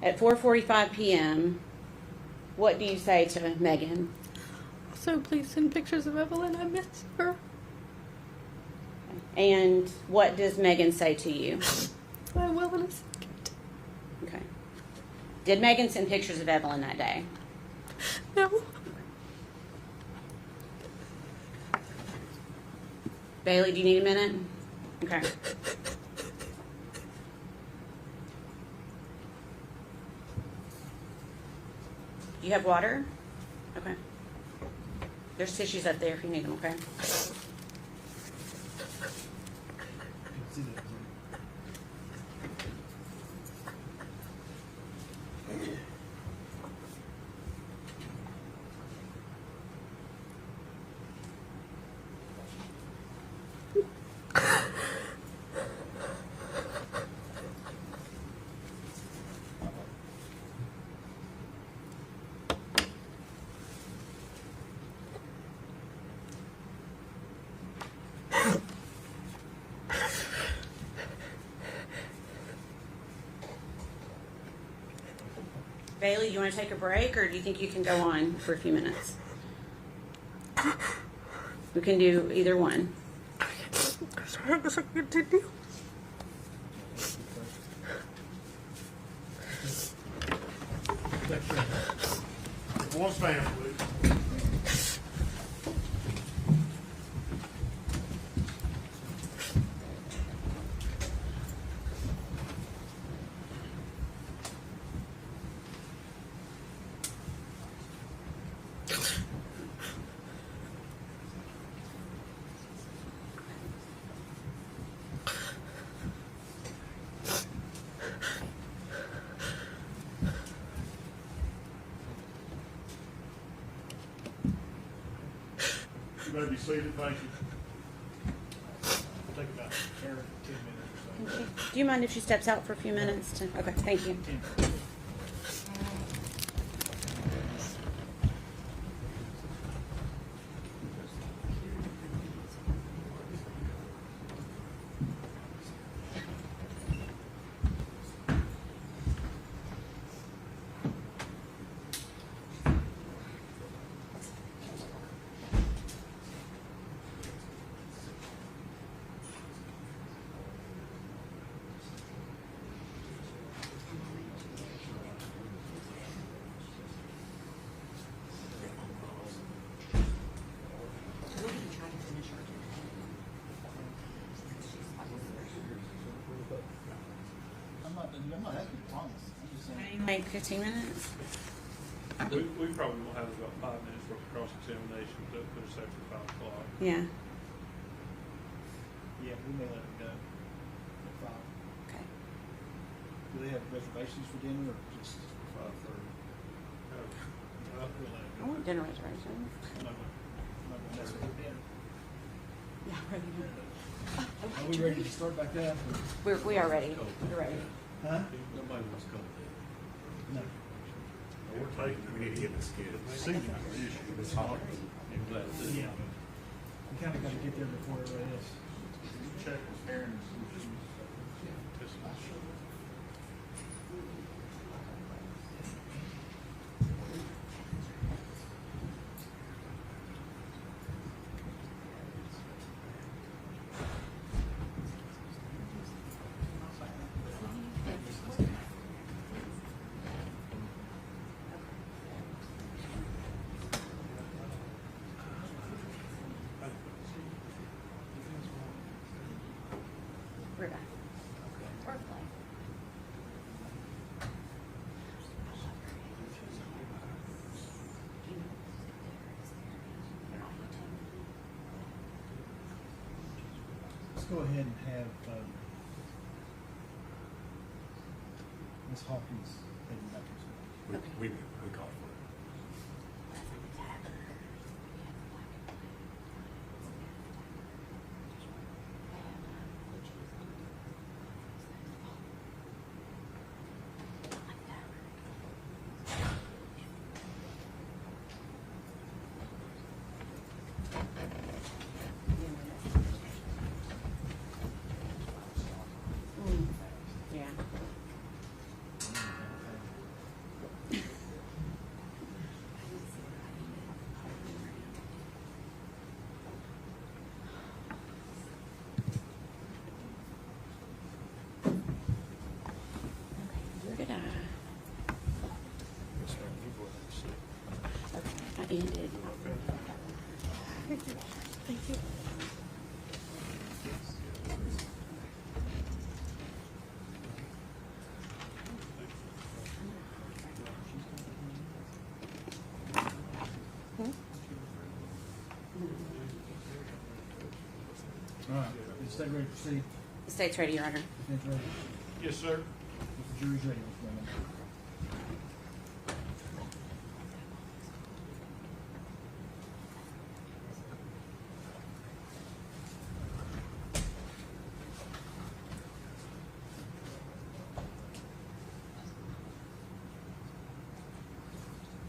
At 4:45 p.m., what do you say to Megan? Also, please send pictures of Evelyn. I miss her. And what does Megan say to you? I will in a second. Okay. Did Megan send pictures of Evelyn that day? No. Bailey, do you need a minute? Okay. Do you have water? Okay. There's tissues up there if you need them, okay? See that? Bailey, you want to take a break, or do you think you can go on for a few minutes? We can do either one. Sorry, I guess I can continue. One stand, please. You better be seated, thank you. Take about 10 minutes or so. Do you mind if she steps out for a few minutes? Okay, thank you. I'm not asking you, promise. I'm just saying. Like 15 minutes? We probably will have about 5 minutes worth of cross-examination to put us after 5 o'clock. Yeah. Yeah, we may let it go at 5. Okay. Do they have reservations for dinner or just 5:30? We'll let it I go. want dinner reservations. I'm not gonna mess with the dinner. Yeah, ready. Are we ready to start back up? or- We are ready. We're ready. Huh? Nobody wants to come No. We're taking, we need to get this kid. Seating issue. It's hot. Yeah. We kinda gotta get there before everybody else. Check with Aaron and see if she's- We're back. Let's go ahead and have, Ms. Hawkins heading back this way. We call for it. Yeah. Thank you. All right, is the state ready to proceed? The state's ready, Your Honor. The state's ready. Yes, sir. The jury's ready, Mr. Brennan.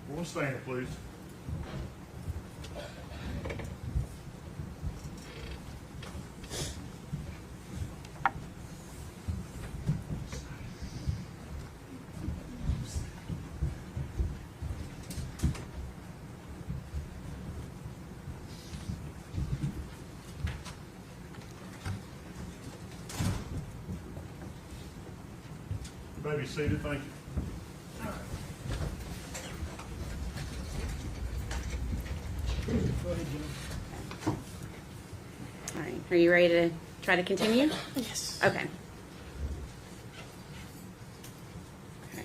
One stand, please. You may be seated, thank you. Go ahead, Jimmy. All right, are you ready to try to continue? Yes. Okay. Okay.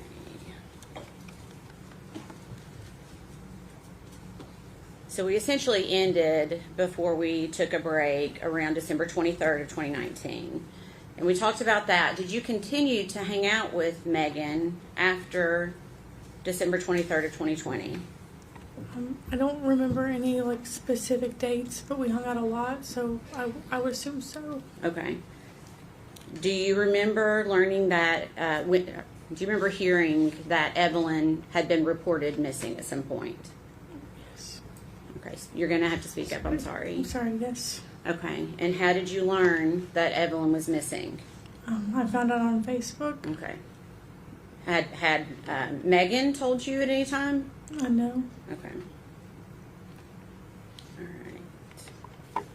So we essentially ended before we took a break around December 23rd of 2019. And we talked about that. Did you continue to hang out with Megan after December 23rd of 2020? I don't remember any like specific dates, but we hung out a lot, so I would assume so. Okay. Do you remember learning that, do you remember hearing that Evelyn had been reported missing at some point? Yes. Okay, so you're going to have to speak up, I'm sorry. I'm sorry. Yes. Okay, and how did you learn that Evelyn was missing? I found out on Facebook. Okay. Had Megan told you at any time? I know. Okay. All right. Okay.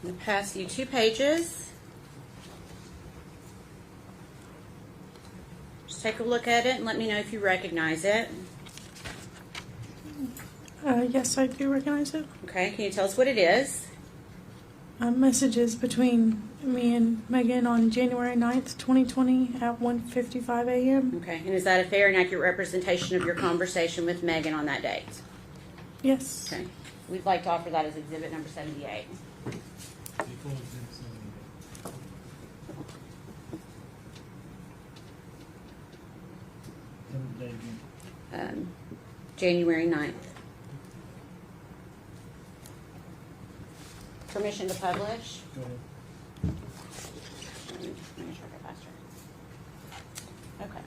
I'm going to pass you 2 pages. Just take a look at it and let me know if you recognize it. Yes, I do recognize it. Okay, can you tell us what it is? Messages between me and Megan on January 9th, 2020 at 1:55 a.m. Okay, and is that a fair and accurate representation of your conversation with Megan on that date? Yes. Okay, we'd like to offer that as exhibit number 78. Before it's been said. Tell me the date again. January 9th. Permission to publish? Go ahead. Let me make sure I go faster. Okay.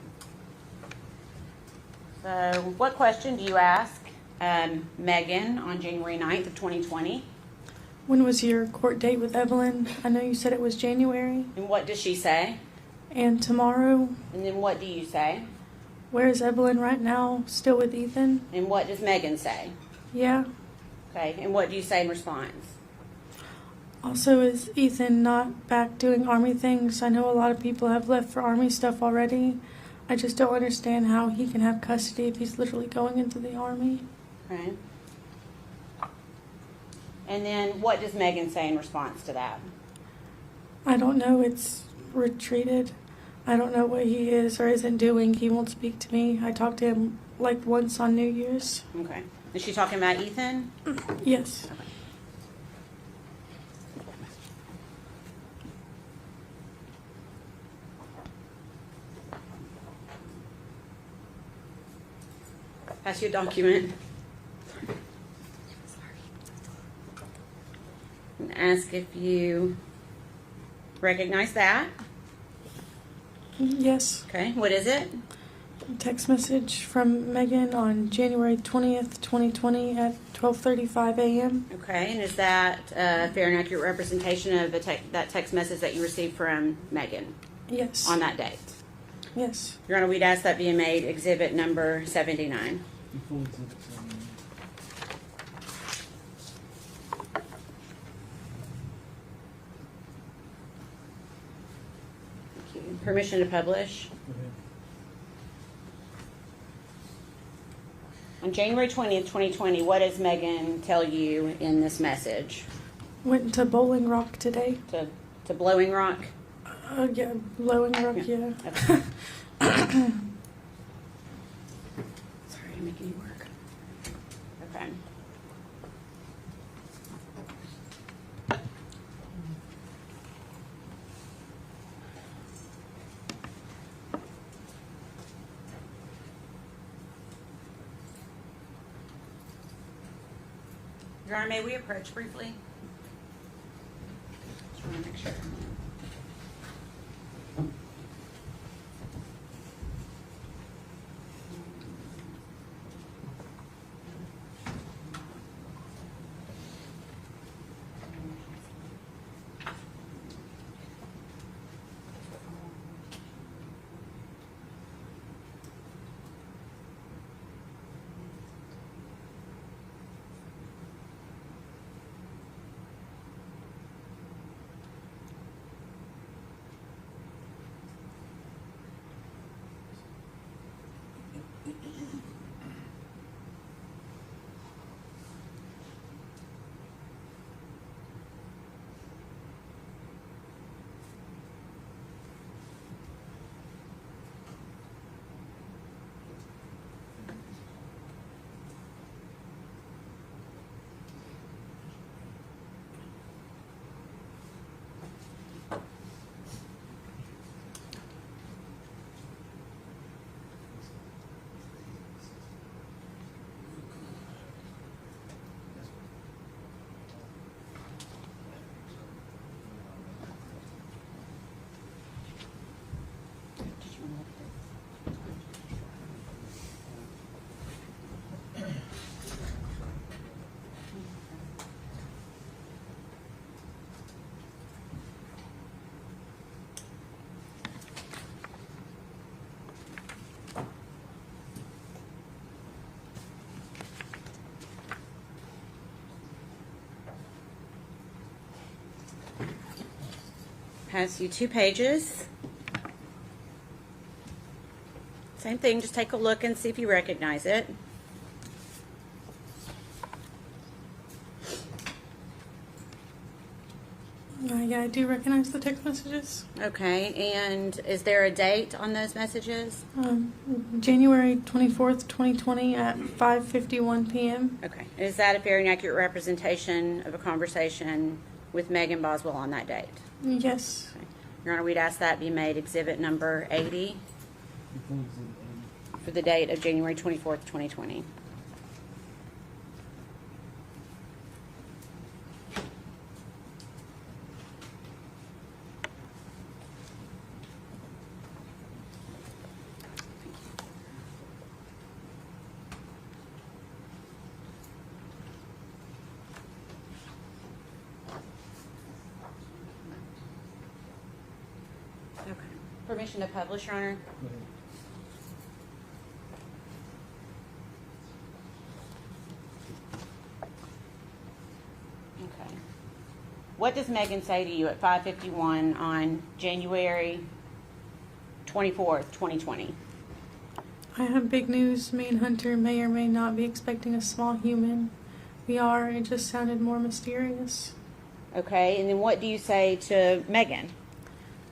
So what question do you ask Megan on January 9th of 2020? When was your court date with Evelyn? I know you said it was January. And what does she say? And tomorrow, And then what do you say? where is Evelyn right now? Still with Ethan? And what does Megan say? Yeah. Okay, and what do you say in response? Also, is Ethan not back doing Army things? I know a lot of people have left for Army stuff already. I just don't understand how he can have custody if he's literally going into the Army. Okay. And then what does Megan say in response to that? I don't know. It's retreated. I don't know what he is or isn't doing. He won't speak to me. I talked to him like once on New Year's. Okay. Is she talking about Ethan? Yes. Pass you a document. And ask if you recognize that. Yes. Okay, what is it? Text message from Megan on January 20th, 2020 at 12:35 a.m. Okay, and is that a fair and accurate representation of that text message that you received from Megan Yes. on that date? Yes. Your Honor, we'd ask that be made exhibit number 79. Before exhibit 7. Thank you. Permission to publish. Go ahead. On January 20th, 2020, what does Megan tell you in this message? Went to Bowling Rock today. To Blowing Rock? Yeah, Blowing Rock, yeah. Okay. Sorry to make you work. Okay. Your Honor, may we approach briefly? Just want to make sure. Pass you 2 pages. Same thing, just take a look and see if you recognize it. Yeah, I do recognize the text messages. Okay, and is there a date on those messages? January 24th, 2020 at 5:51 p.m. Okay, is that a fair and accurate representation of a conversation with Megan Boswell on that date? Yes. Okay. Your Honor, we'd ask that be made exhibit number 80 Before exhibit 80. for the date of January 24th, 2020. Okay. Permission to publish, Your Honor? Go ahead. Okay. What does Megan say to you at 5:51 on January 24th, 2020? I have big news. Me and Hunter may or may not be expecting a small human. We are. It just sounded more mysterious. Okay, and then what do you say to Megan?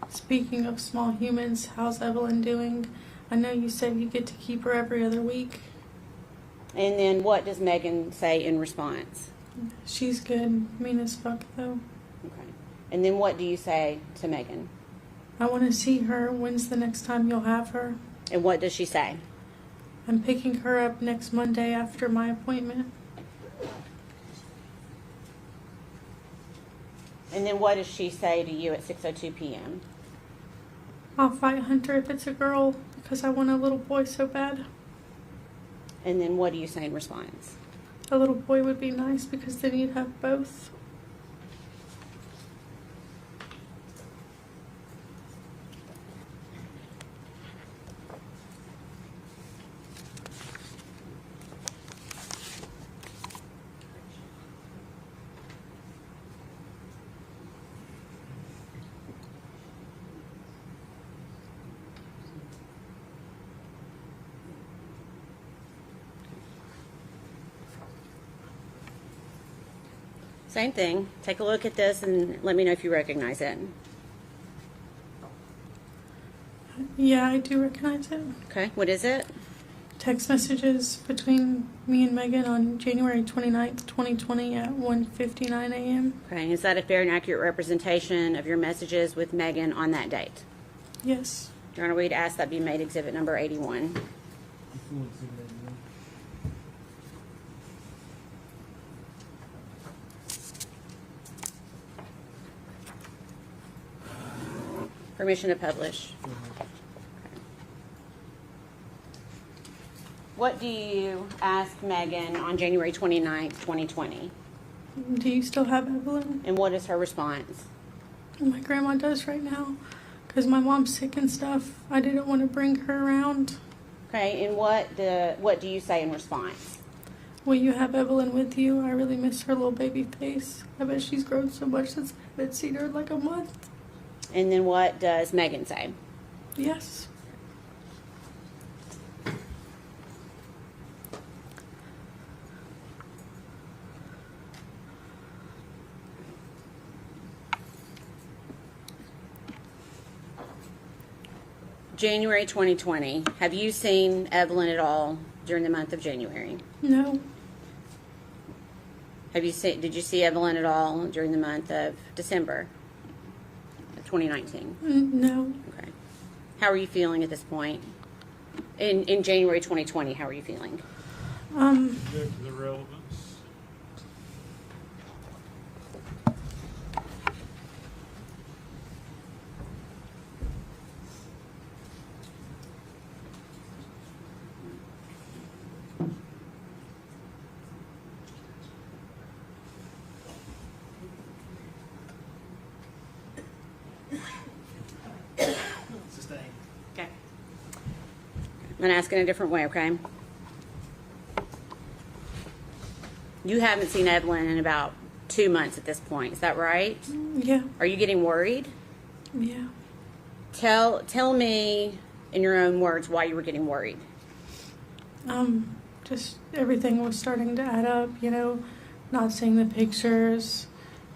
Speaking of small humans, how's Evelyn doing? I know you said you get to keep her every other week. And then what does Megan say in response? She's good. Mean as fuck, though. Okay. And then what do you say to Megan? I want to see her. When's the next time you'll have her? And what does she say? I'm picking her up next Monday after my appointment. And then what does she say to you at 6:02 p.m.? I'll fight Hunter if it's a girl because I want a little boy so bad. And then what do you say in response? A little boy would be nice because then you'd have both. Same thing. Take a look at this and let me know if you recognize it. Yeah, I do recognize it. Okay, what is it? Text messages between me and Megan on January 29th, 2020 at 1:59 a.m. Okay, is that a fair and accurate representation of your messages with Megan on that date? Yes. Your Honor, we'd ask that be made exhibit number 81. Before exhibit 81. Permission to publish. What do you ask Megan on January 29th, 2020? Do you still have Evelyn? And what is her response? My grandma does right now because my mom's sick and stuff. I didn't want to bring her around. Okay, and what do you say in response? Will you have Evelyn with you? I really miss her little baby face. I bet she's grown so much since I haven't seen her in like a month. And then what does Megan say? Yes. January 2020. Have you seen Evelyn at all during the month of January? No. Did you see Evelyn at all during the month of December of 2019? No. Okay. How are you feeling at this point? In January 2020, how are you feeling? The relevance. Sustain. Okay. I'm going to ask in a different way, okay? You haven't seen Evelyn in about 2 months at this point. Is that right? Yeah. Are you getting worried? Yeah. Tell me in your own words why you were getting worried. Just everything was starting to add up, not seeing the pictures,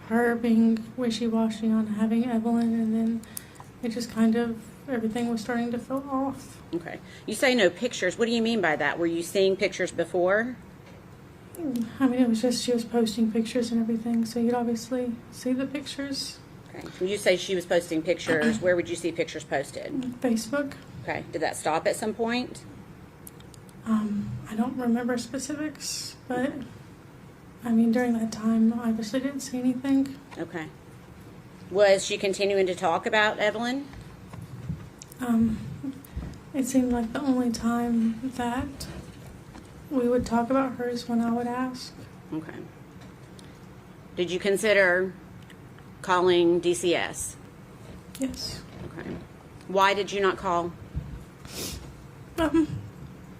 her being wishy-washy on having Evelyn, and then it just kind of, everything was starting to feel off. Okay. You say no pictures. What do you mean by that? Were you seeing pictures before? I mean, it was just she was posting pictures and everything, so you'd obviously see the pictures. Okay. When you say she was posting pictures, where would you see pictures posted? Facebook. Okay. Did that stop at some point? I don't remember specifics, but I mean, during that time, I obviously didn't see anything. Okay. Was she continuing to talk about Evelyn? It seemed like the only time that we would talk about her is when I would ask. Okay. Did you consider calling DCS? Yes. Okay. Why did you not call?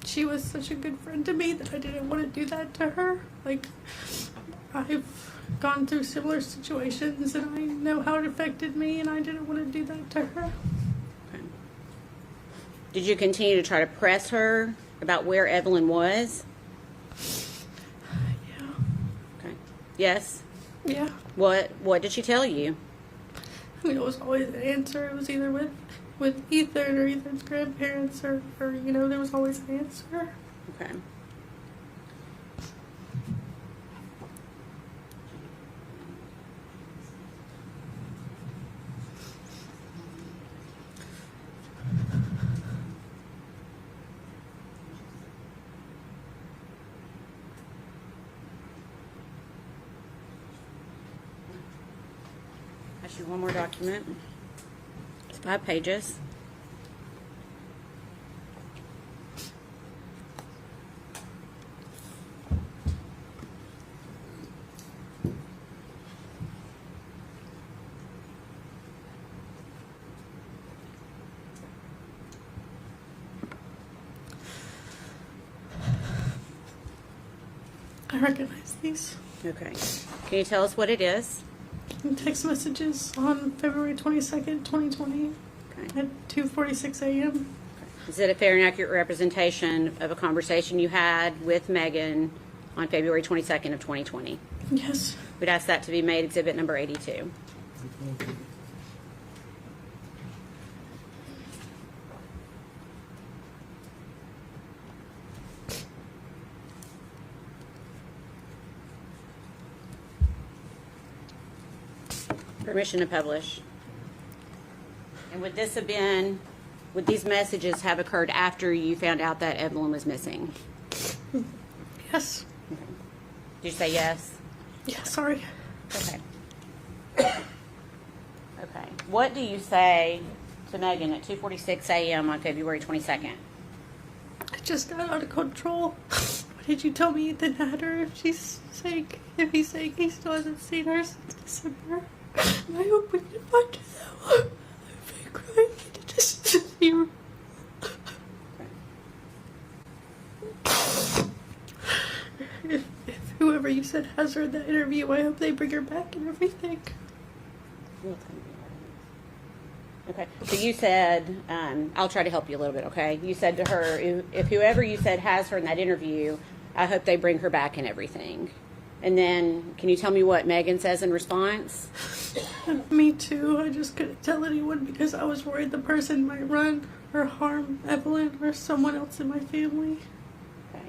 She was such a good friend to me that I didn't want to do that to her. Like, I've gone through similar situations and I know how it affected me, and I didn't want to do that to her. Okay. Did you continue to try to press her about where Evelyn was? Yeah. Okay. Yes? Yeah. What did she tell you? I mean, it was always an answer. It was either with Ethan or Ethan's grandparents or there was always an answer. Okay. Actually, one more document. It's 5 pages. recognize these. Okay. Can you tell us what it is? Text messages on February 22nd, 2020 Okay. at 2:46 a.m. Is it a fair and accurate representation of a conversation you had with Megan on February 22nd of 2020? Yes. We'd ask that to be made exhibit number 82. Permission to publish. And would these messages have occurred after you found out that Evelyn was missing? Yes. Did you say yes? Yeah, sorry. Okay. Okay. What do you say to Megan at 2:46 a.m. on February 22nd? I just got out of control. What did you tell me Ethan had her if he's saying he still hasn't seen her since December? I hope we can find her though. I've been crying just to see her. If whoever you said has her in that interview, I hope they bring her back and everything. Okay. So you said, I'll try to help you a little bit, okay? You said to her, if whoever you said has her in that interview, I hope they bring her back and everything. And then, can you tell me what Megan says in response? Me too. I just couldn't tell anyone because I was worried the person might run or harm Evelyn or someone else in my family. Okay.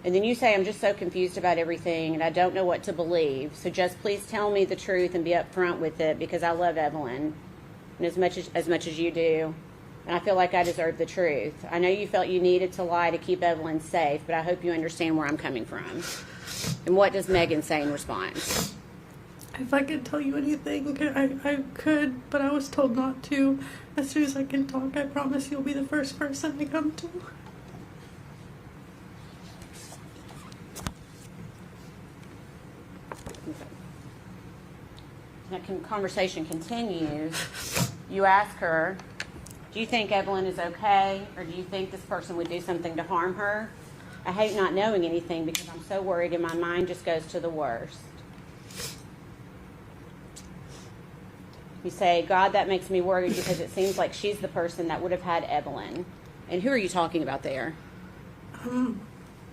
And then you say, I'm just so confused about everything and I don't know what to believe. So just please tell me the truth and be upfront with it because I love Evelyn and as much as you do. And I feel like I deserve the truth. I know you felt you needed to lie to keep Evelyn safe, but I hope you understand where I'm coming from. And what does Megan say in response? If I could tell you anything, I could, but I was told not to. As soon as I can talk, I promise you'll be the first person I come to. Okay. That conversation continues. You ask her, do you think Evelyn is okay, or do you think this person would do something to harm her? I hate not knowing anything because I'm so worried and my mind just goes to the worst. You say, God, that makes me worried because it seems like she's the person that would have had Evelyn. And who are you talking about there?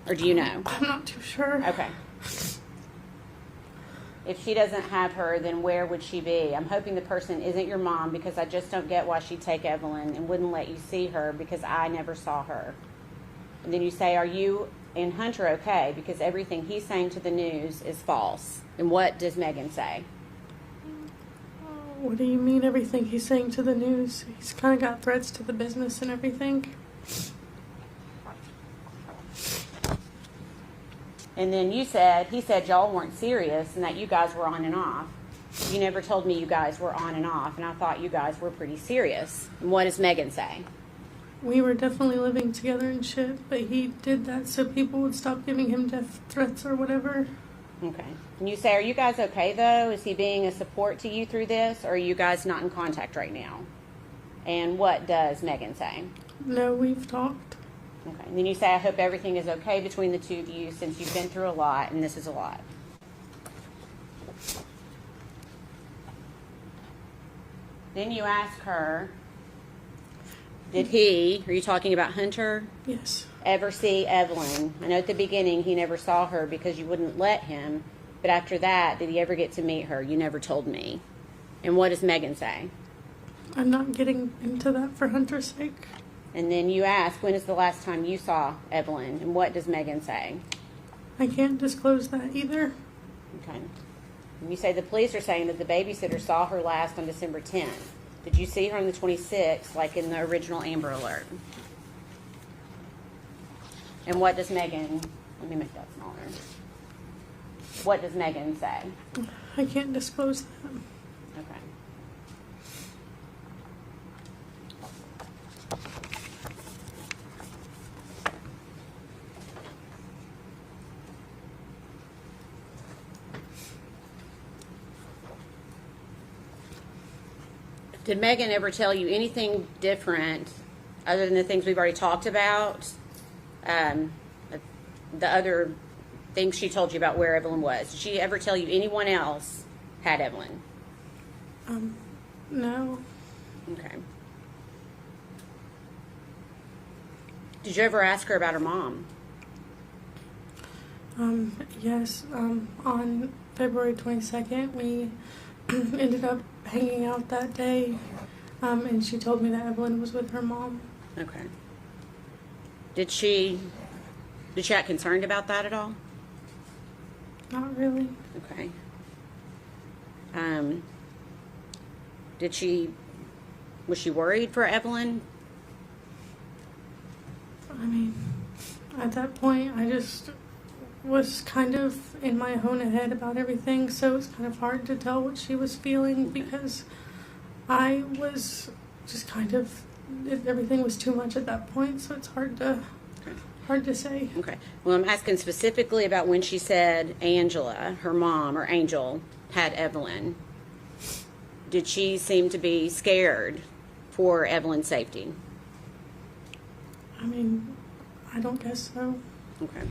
Or do you know? I'm not too sure. Okay. If she doesn't have her, then where would she be? I'm hoping the person isn't your mom because I just don't get why she'd take Evelyn and wouldn't let you see her because I never saw her. And then you say, are you and Hunter okay? Because everything he's saying to the news is false. And what does Megan say? What do you mean everything he's saying to the news? He's kind of got threats to the business and everything. And then he said y'all weren't serious and that you guys were on and off. You never told me you guys were on and off, and I thought you guys were pretty serious. And what does Megan say? We were definitely living together and shit, but he did that so people would stop giving him death threats or whatever. Okay. And you say, are you guys okay, though? Is he being a support to you through this, or are you guys not in contact right now? And what does Megan say? No, we've talked. Okay. And then you say, I hope everything is okay between the two of you since you've been through a lot, and this is a lot. Then you ask her, did he, are you talking about Hunter, Yes. ever see Evelyn? I know at the beginning he never saw her because you wouldn't let him, but after that, did he ever get to meet her? You never told me. And what does Megan say? I'm not getting into that for Hunter's sake. And then you ask, when is the last time you saw Evelyn? And what does Megan say? I can't disclose that either. Okay. And you say the police are saying that the babysitter saw her last on December 10th. Did you see her on the 26th, like in the original Amber Alert? And what does Megan, let me make that smaller. What does Megan say? I can't disclose that. Okay. Did Megan ever tell you anything different other than the things we've already talked about? The other things she told you about where Evelyn was. Did she ever tell you anyone else had Evelyn? No. Okay. Did you ever ask her about her mom? Yes. On February 22nd, we ended up hanging out that day, and she told me that Evelyn was with her mom. Okay. Did she act concerned about that at all? Not really. Okay. Was she worried for Evelyn? I mean, at that point, I just was kind of in my own head about everything, so it's kind of hard to tell what she was feeling because I was just kind of, everything was too much at that point, so it's hard to say. Okay. Well, I'm asking specifically about when she said Angela, her mom, or Angel, had Evelyn. Did she seem to be scared for Evelyn's safety? I mean, I don't guess so. Okay.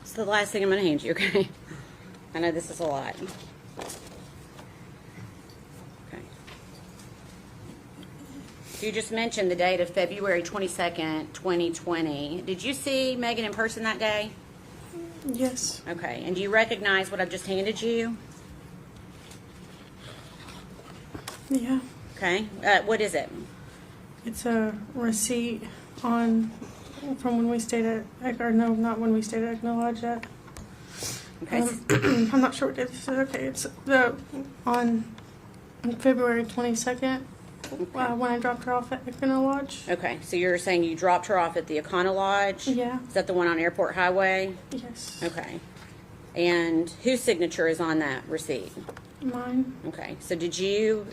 So the last thing I'm going to hand you, okay? I know this is a lot. Okay. So you just mentioned the date of February 22nd, 2020. Did you see Megan in person that day? Yes. Okay. And do you recognize what I've just handed you? Yeah. Okay. What is it? It's a receipt from when we stayed at, or no, not when we stayed at Echo Lodge yet. Okay. I'm not sure what it is. Okay, it's on February 22nd when I dropped her off at Echo Lodge. Okay. So you're saying you dropped her off at the Econo Lodge? Yeah. Is that the one on Airport Highway? Yes. Okay. And whose signature is on that receipt? Mine. Okay. So did you,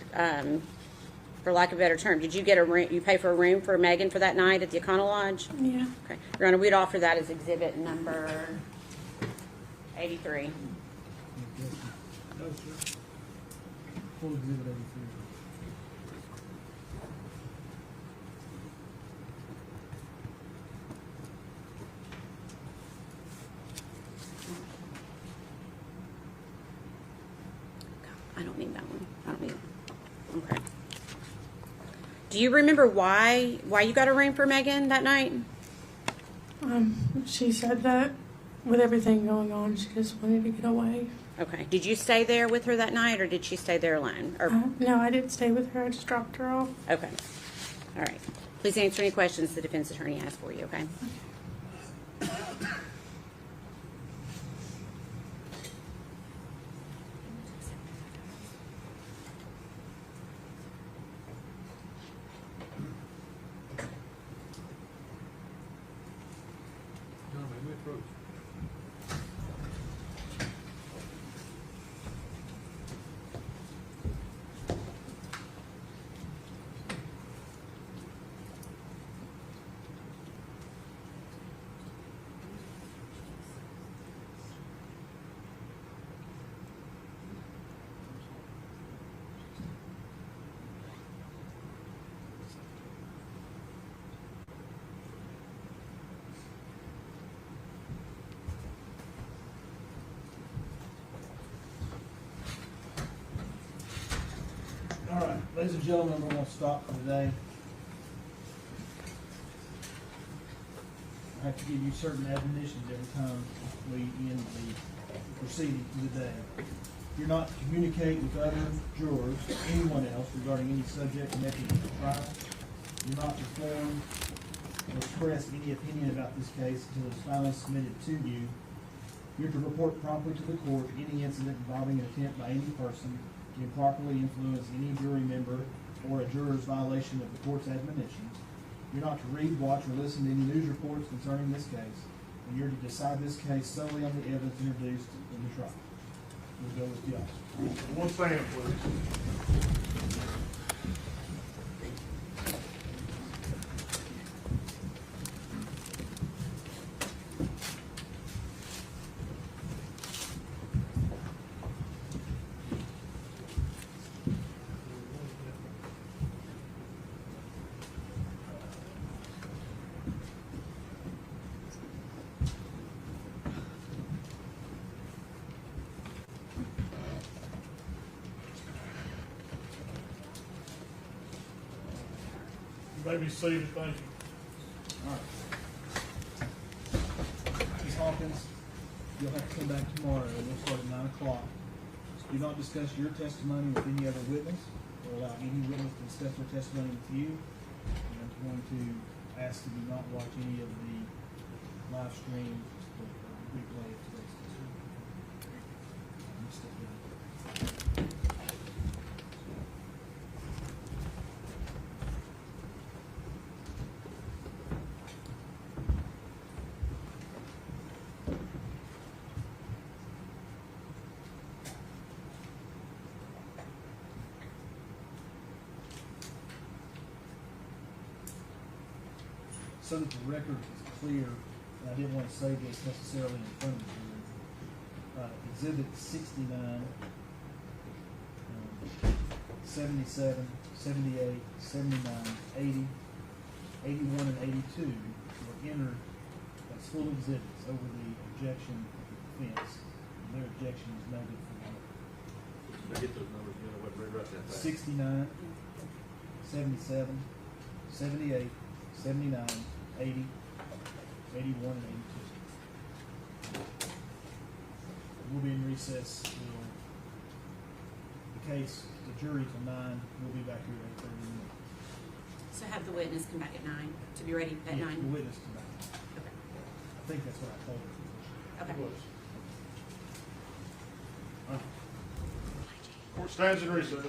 for lack of a better term, did you get a room, you pay for a room for Megan for that night at the Econo Lodge? Yeah. Okay. Your Honor, we'd offer that as exhibit number 83. No, sir. Full exhibit 83. I don't need that one. I don't need it. Okay. Do you remember why you got a room for Megan that night? She said that with everything going on, she just wanted to get away. Okay. Did you stay there with her that night, or did she stay there alone? Or No, I didn't stay with her. I just dropped her off. okay. All right. Please answer any questions the defense attorney has for you. Okay. All right, ladies and gentlemen, we're going to stop for today. I have to give you certain admonitions every time we end the proceeding for the day. You're not to communicate with other jurors or anyone else regarding any subject connected with the trial. You're not to form or express any opinion about this case until it's finally submitted to you. You're to report promptly to the court any incident involving an attempt by any person to improperly influence any jury member or a juror's violation of the court's admonitions. You're not to read, watch, or listen to any news reports concerning this case, and you're to decide this case solely on the evidence introduced in the trial. We'll go with the officer. One stand, please. You may be seated, thank you. All right. Ms. Hawkins, you'll have to come back tomorrow, and we'll start at 9 o'clock. Do not discuss your testimony with any other witness, or allow any witness to discuss their testimony with you. And I'm going to ask that you not watch any of the live stream or replay of today's testimony. Let me step down. So that the record is clear, and I didn't want to say this necessarily in front of the jury. Exhibit 69, 77, 78, 79, 80, 81, and 82 were entered as full exhibits over the objection of the defense. And their objection is noted for the Get those numbers again, I wasn't ready to write that back. 69, 77, 78, 79, 80, 81, and 82. We'll be in recess till the case, the jury till 9. We'll be back here at 8:30 in the morning. So have the witness come back at 9 to be ready at Yeah, 9? The witness tonight. Okay. I think that's what I told her. Okay. It was. Court stands in recess.